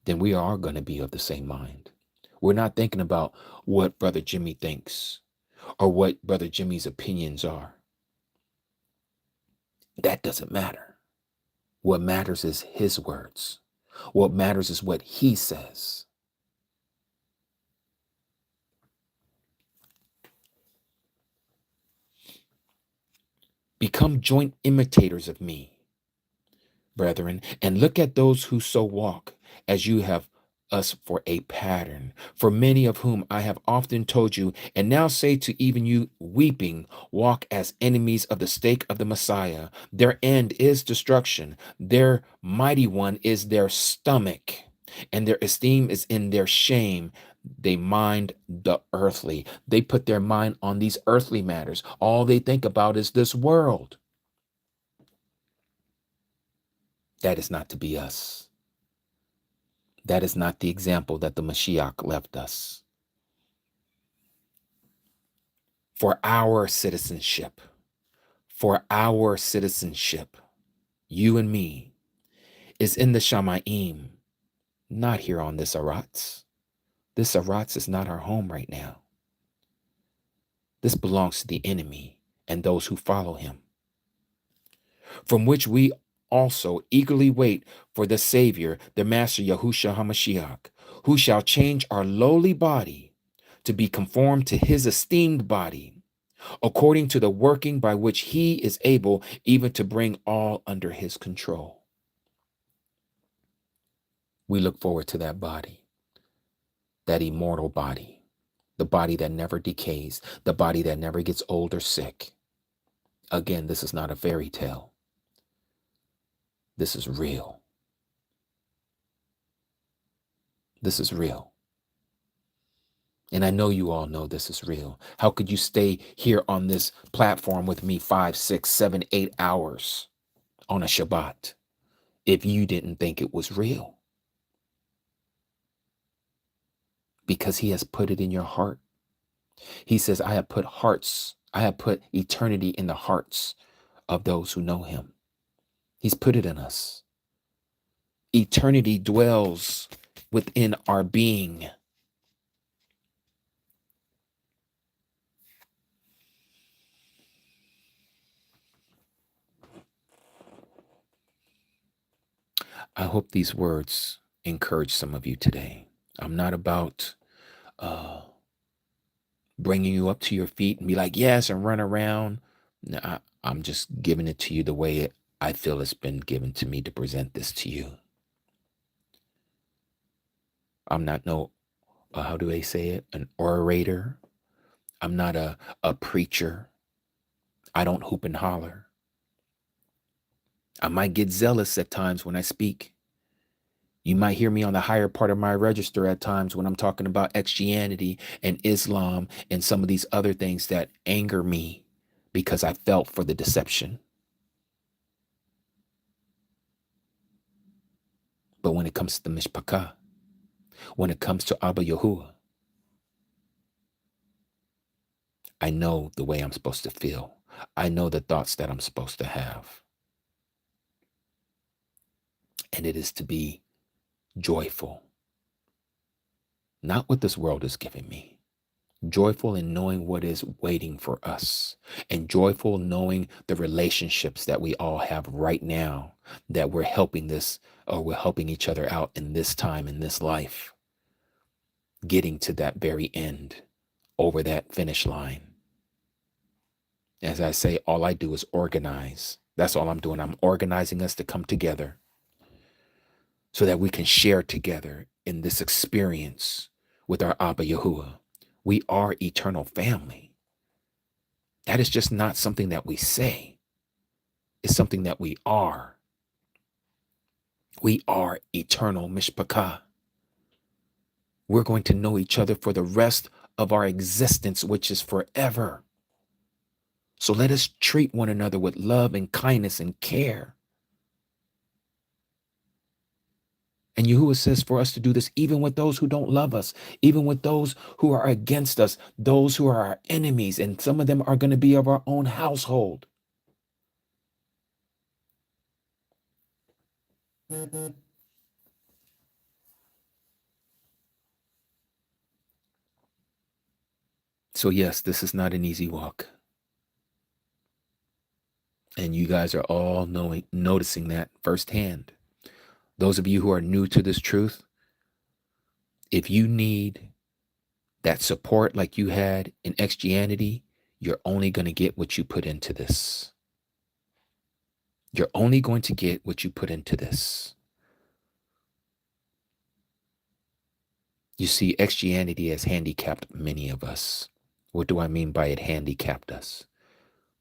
then we are going to be of the same mind. We're not thinking about what Brother Jimmy thinks or what Brother Jimmy's opinions are. That doesn't matter. What matters is his words. What matters is what he says. Become joint imitators of me, brethren, and look at those who so walk, as you have us for a pattern. For many of whom I have often told you, and now say to even you weeping, walk as enemies of the stake of the Messiah. Their end is destruction. Their mighty one is their stomach, and their esteem is in their shame. They mind the earthly. They put their mind on these earthly matters. All they think about is this world. That is not to be us. That is not the example that the Mashiach left us. For our citizenship, you and me, is in the Shamayim, not here on this Aratz. This Aratz is not our home right now. This belongs to the enemy and those who follow him, from which we also eagerly wait for the Savior, the Master Yahushua HaMashiach, who shall change our lowly body to be conformed to his esteemed body, according to the working by which he is able even to bring all under his control. We look forward to that body, that immortal body, the body that never decays, the body that never gets old or sick. Again, this is not a fairy tale. This is real. This is real. And I know you all know this is real. How could you stay here on this platform with me 5, 6, 7, 8 hours on a Shabbat if you didn't think it was real? Because he has put it in your heart. He says, I have put eternity in the hearts of those who know him. He's put it in us. Eternity dwells within our being. I hope these words encourage some of you today. I'm not about bringing you up to your feet and be like, yes, and run around. No, I'm just giving it to you the way I feel it's been given to me to present this to you. I'm not no, how do they say it? An orator. I'm not a preacher. I don't hoop and holler. I might get zealous at times when I speak. You might hear me on the higher part of my register at times when I'm talking about Christianity and Islam and some of these other things that anger me because I felt for the deception. But when it comes to the mishpachah, when it comes to Abba Yahuah, I know the way I'm supposed to feel. I know the thoughts that I'm supposed to have. And it is to be joyful, not what this world is giving me. Joyful in knowing what is waiting for us, and joyful knowing the relationships that we all have right now, that we're helping this, or we're helping each other out in this time, in this life, getting to that very end, over that finish line. As I say, all I do is organize. That's all I'm doing. I'm organizing us to come together so that we can share together in this experience with our Abba Yahuah. We are eternal family. That is just not something that we say. It's something that we are. We are eternal mishpachah. We're going to know each other for the rest of our existence, which is forever. So let us treat one another with love and kindness and care. And Yahuwah says for us to do this even with those who don't love us, even with those who are against us, those who are our enemies, and some of them are going to be of our own household. So yes, this is not an easy walk. And you guys are all noticing that firsthand. Those of you who are new to this truth, if you need that support like you had in Christianity, you're only going to get what you put into this. You're only going to get what you put into this. You see, Christianity has handicapped many of us. What do I mean by it handicapped us?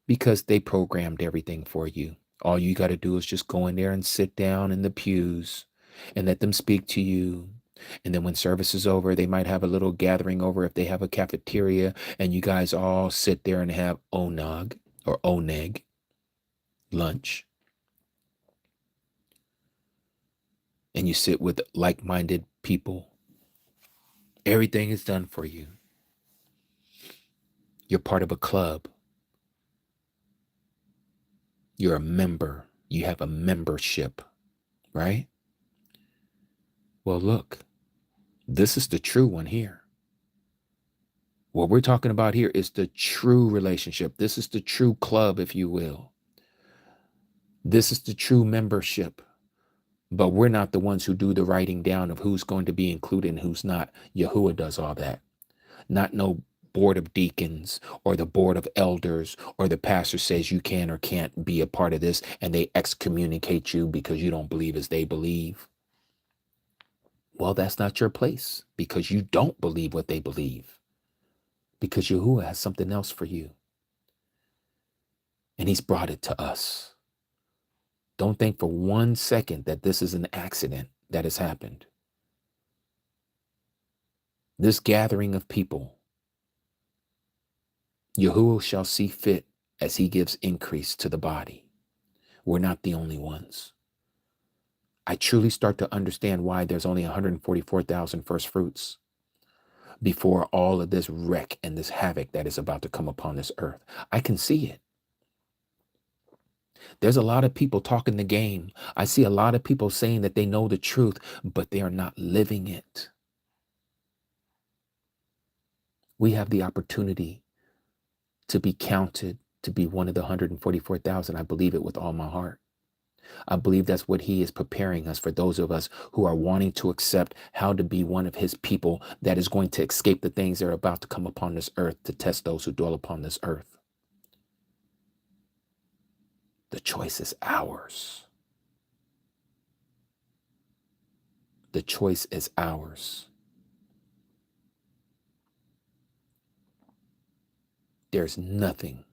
Because they programmed everything for you. All you got to do is just go in there and sit down in the pews and let them speak to you. And then when service is over, they might have a little gathering over if they have a cafeteria, and you guys all sit there and have onag or oneg, lunch. And you sit with like-minded people. Everything is done for you. You're part of a club. You're a member. You have a membership, right? Well, look, this is the true one here. What we're talking about here is the true relationship. This is the true club, if you will. This is the true membership. But we're not the ones who do the writing down of who's going to be included and who's not. Yahuwah does all that. Not no board of deacons or the board of elders or the pastor says you can or can't be a part of this and they excommunicate you because you don't believe as they believe. Well, that's not your place because you don't believe what they believe. Because Yahuwah has something else for you. And he's brought it to us. Don't think for 1 second that this is an accident that has happened. This gathering of people, Yahuwah shall see fit as he gives increase to the body. We're not the only ones. I truly start to understand why there's only 144,000 first fruits before all of this wreck and this havoc that is about to come upon this earth. I can see it. There's a lot of people talking the game. I see a lot of people saying that they know the truth, but they are not living it. We have the opportunity to be counted, to be one of the 144,000. I believe it with all my heart. I believe that's what he is preparing us for, those of us who are wanting to accept how to be one of his people that is going to escape the things that are about to come upon this earth to test those who dwell upon this earth. The choice is ours. The choice is ours. There's nothing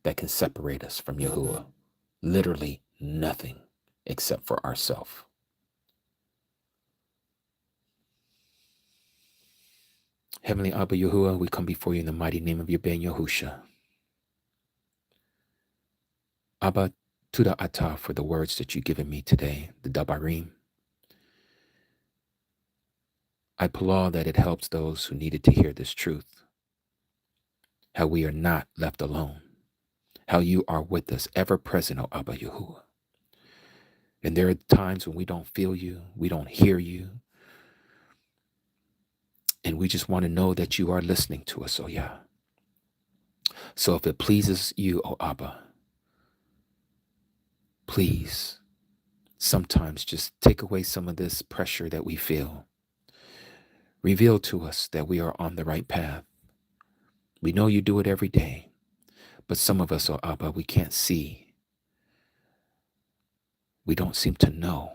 that can separate us from Yahuah. Literally nothing except for ourselves. Heavenly Abba Yahuah, we come before you in the mighty name of your Ben Yahusha. Abba Tuda Atah, for the words that you've given me today, the Dabarim. I plow that it helps those who needed to hear this truth. How we are not left alone. How you are with us, ever present, O Abba Yahuah. And there are times when we don't feel you, we don't hear you. And we just want to know that you are listening to us, O Yah. So if it pleases you, O Abba, please, sometimes just take away some of this pressure that we feel. Reveal to us that we are on the right path. We know you do it every day, but some of us, O Abba, we can't see. We don't seem to know.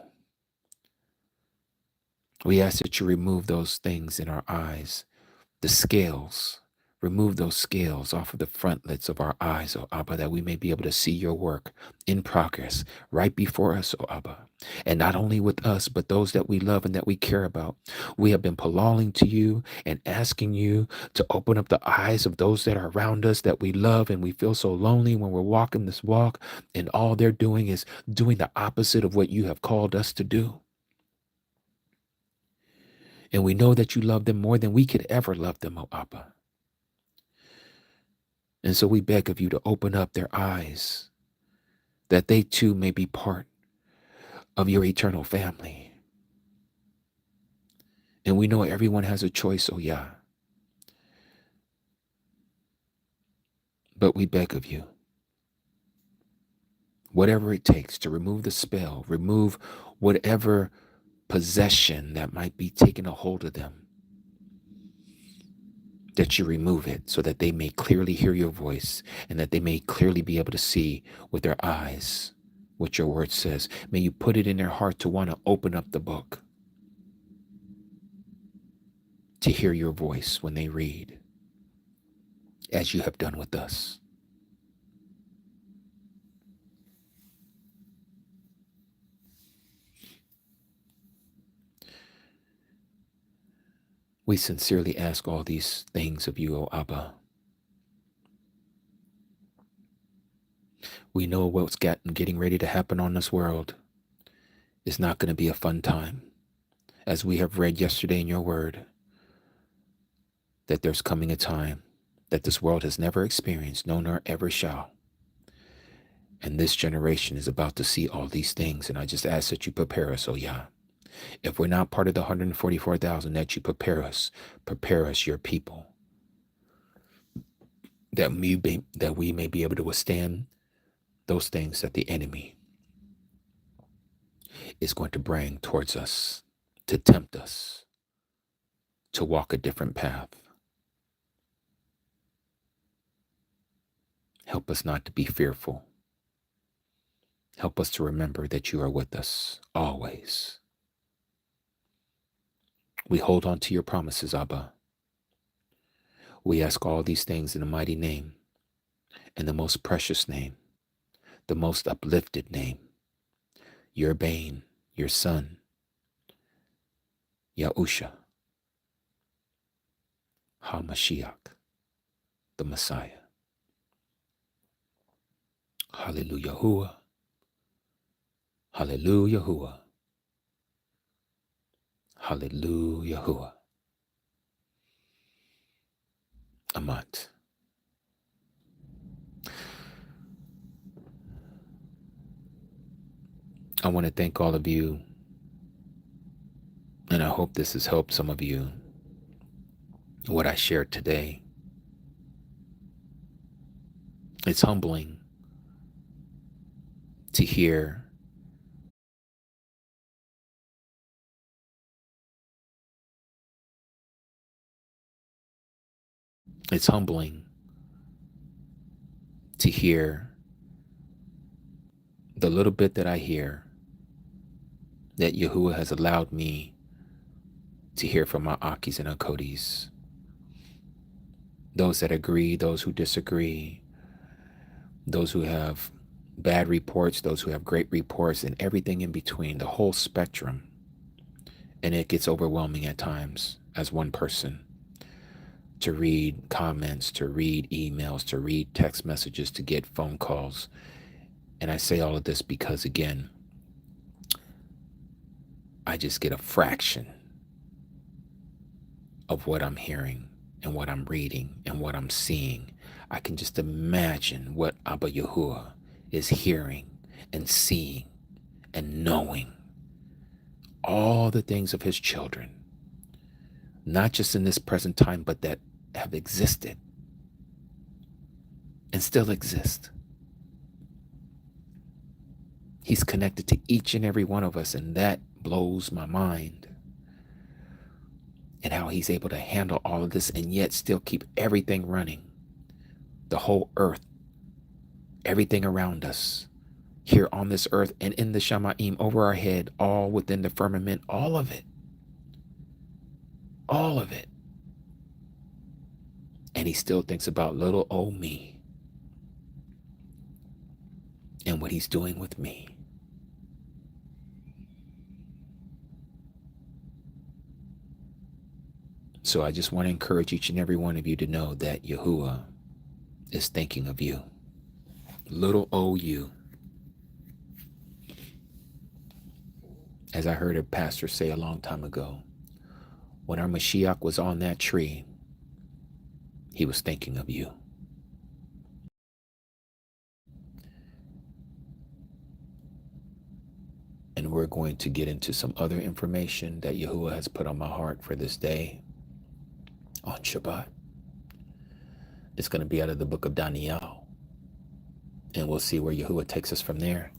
We ask that you remove those things in our eyes, the scales. Remove those scales off of the frontlets of our eyes, O Abba, that we may be able to see your work in progress right before us, O Abba. And not only with us, but those that we love and that we care about. We have been prolonging to you and asking you to open up the eyes of those that are around us that we love, and we feel so lonely when we're walking this walk, and all they're doing is doing the opposite of what you have called us to do. And we know that you love them more than we could ever love them, O Abba. And so we beg of you to open up their eyes, that they too may be part of your eternal family. And we know everyone has a choice, oh Yah. But we beg of you, whatever it takes to remove the spell, remove whatever possession that might be taking a hold of them, that you remove it so that they may clearly hear your voice and that they may clearly be able to see with their eyes what your word says. May you put it in their heart to want to open up the book, to hear your voice when they read, as you have done with us. We sincerely ask all these things of you, O Abba. We know what's getting ready to happen on this world is not going to be a fun time. As we have read yesterday in your word, that there's coming a time that this world has never experienced, no, nor ever shall. And this generation is about to see all these things. And I just ask that you prepare us, O Yah. If we're not part of the 144,000, that you prepare us, your people, that we may be able to withstand those things that the enemy is going to bring towards us, to tempt us to walk a different path. Help us not to be fearful. Help us to remember that you are with us always. We hold on to your promises, Abba. We ask all these things in the mighty name, in the most precious name, the most uplifted name, your Bane, your Son, Yahusha, HaMashiach, the Messiah. Hallelujah, Yahuah. Hallelujah, Yahuah. Hallelujah, Yahuah. Amat. I want to thank all of you, and I hope this has helped some of you, what I shared today. It's humbling to hear it's humbling to hear the little bit that I hear that Yahuah has allowed me to hear from my Akis and Akodis, those that agree, those who disagree, those who have bad reports, those who have great reports, and everything in between, the whole spectrum. And it gets overwhelming at times as one person to read comments, to read emails, to read text messages, to get phone calls. And I say all of this because, again, I just get a fraction of what I'm hearing and what I'm reading and what I'm seeing. I can just imagine what Abba Yahuah is hearing and seeing and knowing. All the things of his children, not just in this present time, but that have existed and still exist. He's connected to each and every one of us, and that blows my mind. And how he's able to handle all of this and yet still keep everything running. The whole earth, everything around us, here on this earth and in the Shamaim, over our head, all within the firmament, all of it. All of it. And he still thinks about little old me and what he's doing with me. So I just want to encourage each and every one of you to know that Yahuah is thinking of you. Little old you. As I heard a pastor say a long time ago, when our Mashiach was on that tree, he was thinking of you. And we're going to get into some other information that Yahuah has put on my heart for this day on Shabbat. It's going to be out of the book of Daniel. And we'll see where Yahuah takes us from there.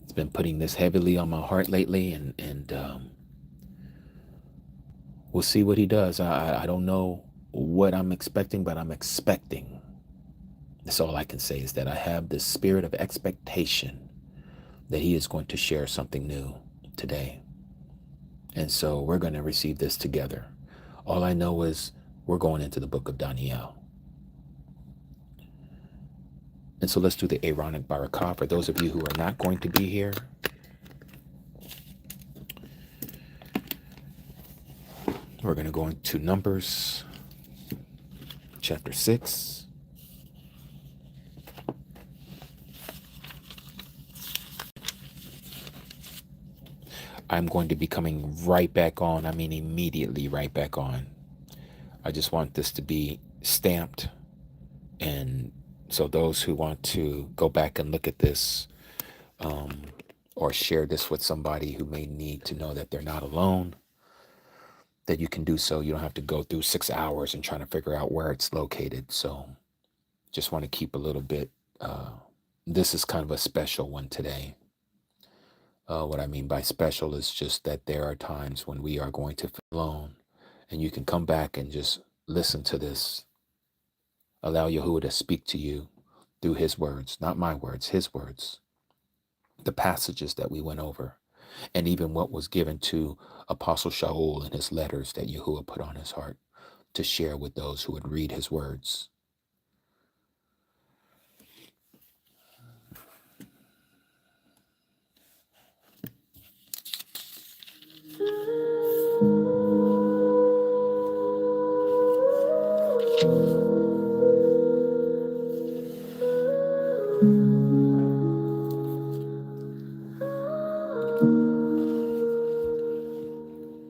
It's been putting this heavily on my heart lately, and we'll see what he does. I don't know what I'm expecting, but I'm expecting. That's all I can say, is that I have this spirit of expectation that he is going to share something new today. And so we're going to receive this together. All I know is we're going into the book of Daniel. And so let's do the Aaronic Barakah. For those of you who are not going to be here, we're going to go into Numbers chapter 6. I'm going to be coming right back on. I mean, immediately right back on. I just want this to be stamped. And so those who want to go back and look at this, or share this with somebody who may need to know that they're not alone, that you can do so. You don't have to go through 6 hours and trying to figure out where it's located. So just want to keep a little bit, this is kind of a special one today. What I mean by special is just that there are times when we are going to feel alone, and you can come back and just listen to this. Allow Yahuah to speak to you through his words, not my words, his words. The passages that we went over, and even what was given to Apostle Shaul in his letters that Yahuah put on his heart to share with those who would read his words.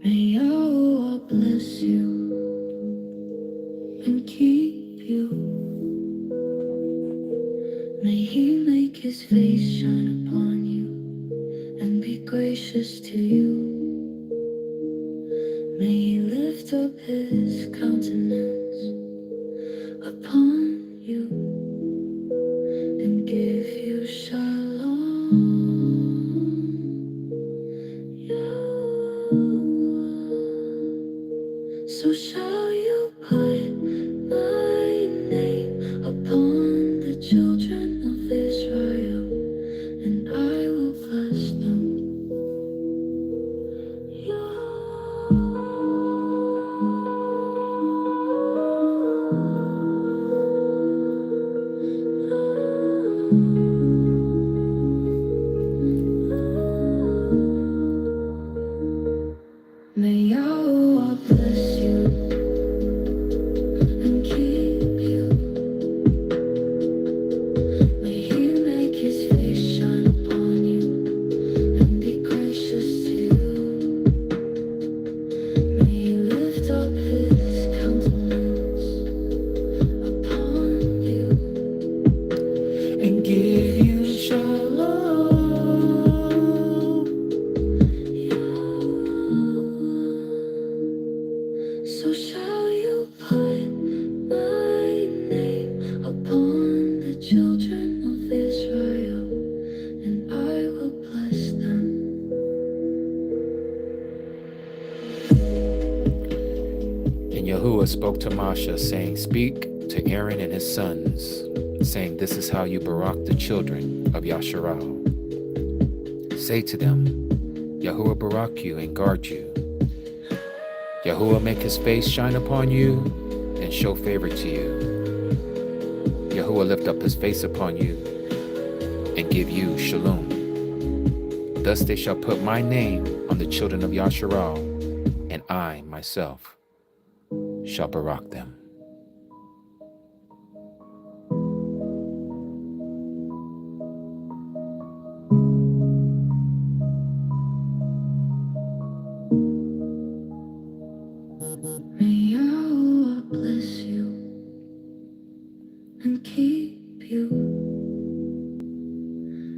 May Yahuwah bless you and keep you. May he make his face shine upon you and be gracious to you. May he lift up his countenance upon you and give you shalom. Yahuwah. So shall you put my name upon the children of Israel, and I will bless them. Yahuwah. May Yahuah bless you and keep you. May He make His face shine upon you and be gracious to you. May He lift up His countenance upon you And give you shalom. So shall you put my name upon the children of Israel, and I will bless them. And Yahuah spoke to Moshe, saying, Speak to Aaron and his sons, saying, This is how you barak the children of Yasharal. Say to them, Yahuah barak you and guard you. Yahuah make his face shine upon you and show favor to you. Yahuah lift up his face upon you and give you shalom. Thus they shall put my name on the children of Yasharal, and I myself shall barak them. May Yahuah bless you and keep you.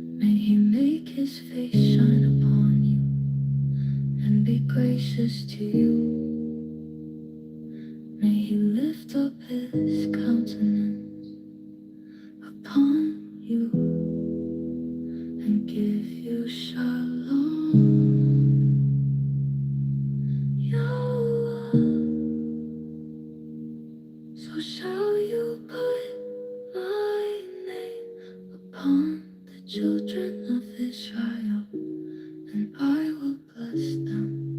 May He make His face shine upon you and be gracious to you. May He lift up His countenance upon you and give you shalom. Yahuah. So shall you put my name upon the children of Israel, and I will bless them.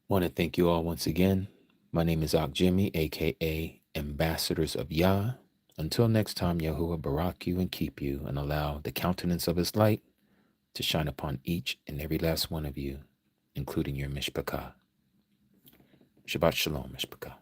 Want to thank you all once again. My name is Jimmy, aka Ambassadors of Yah. Until next time, Yahuah barak you and keep you, and allow the countenance of his light to shine upon each and every last one of you, including your mishpachah. Shabbat shalom, mishpachah.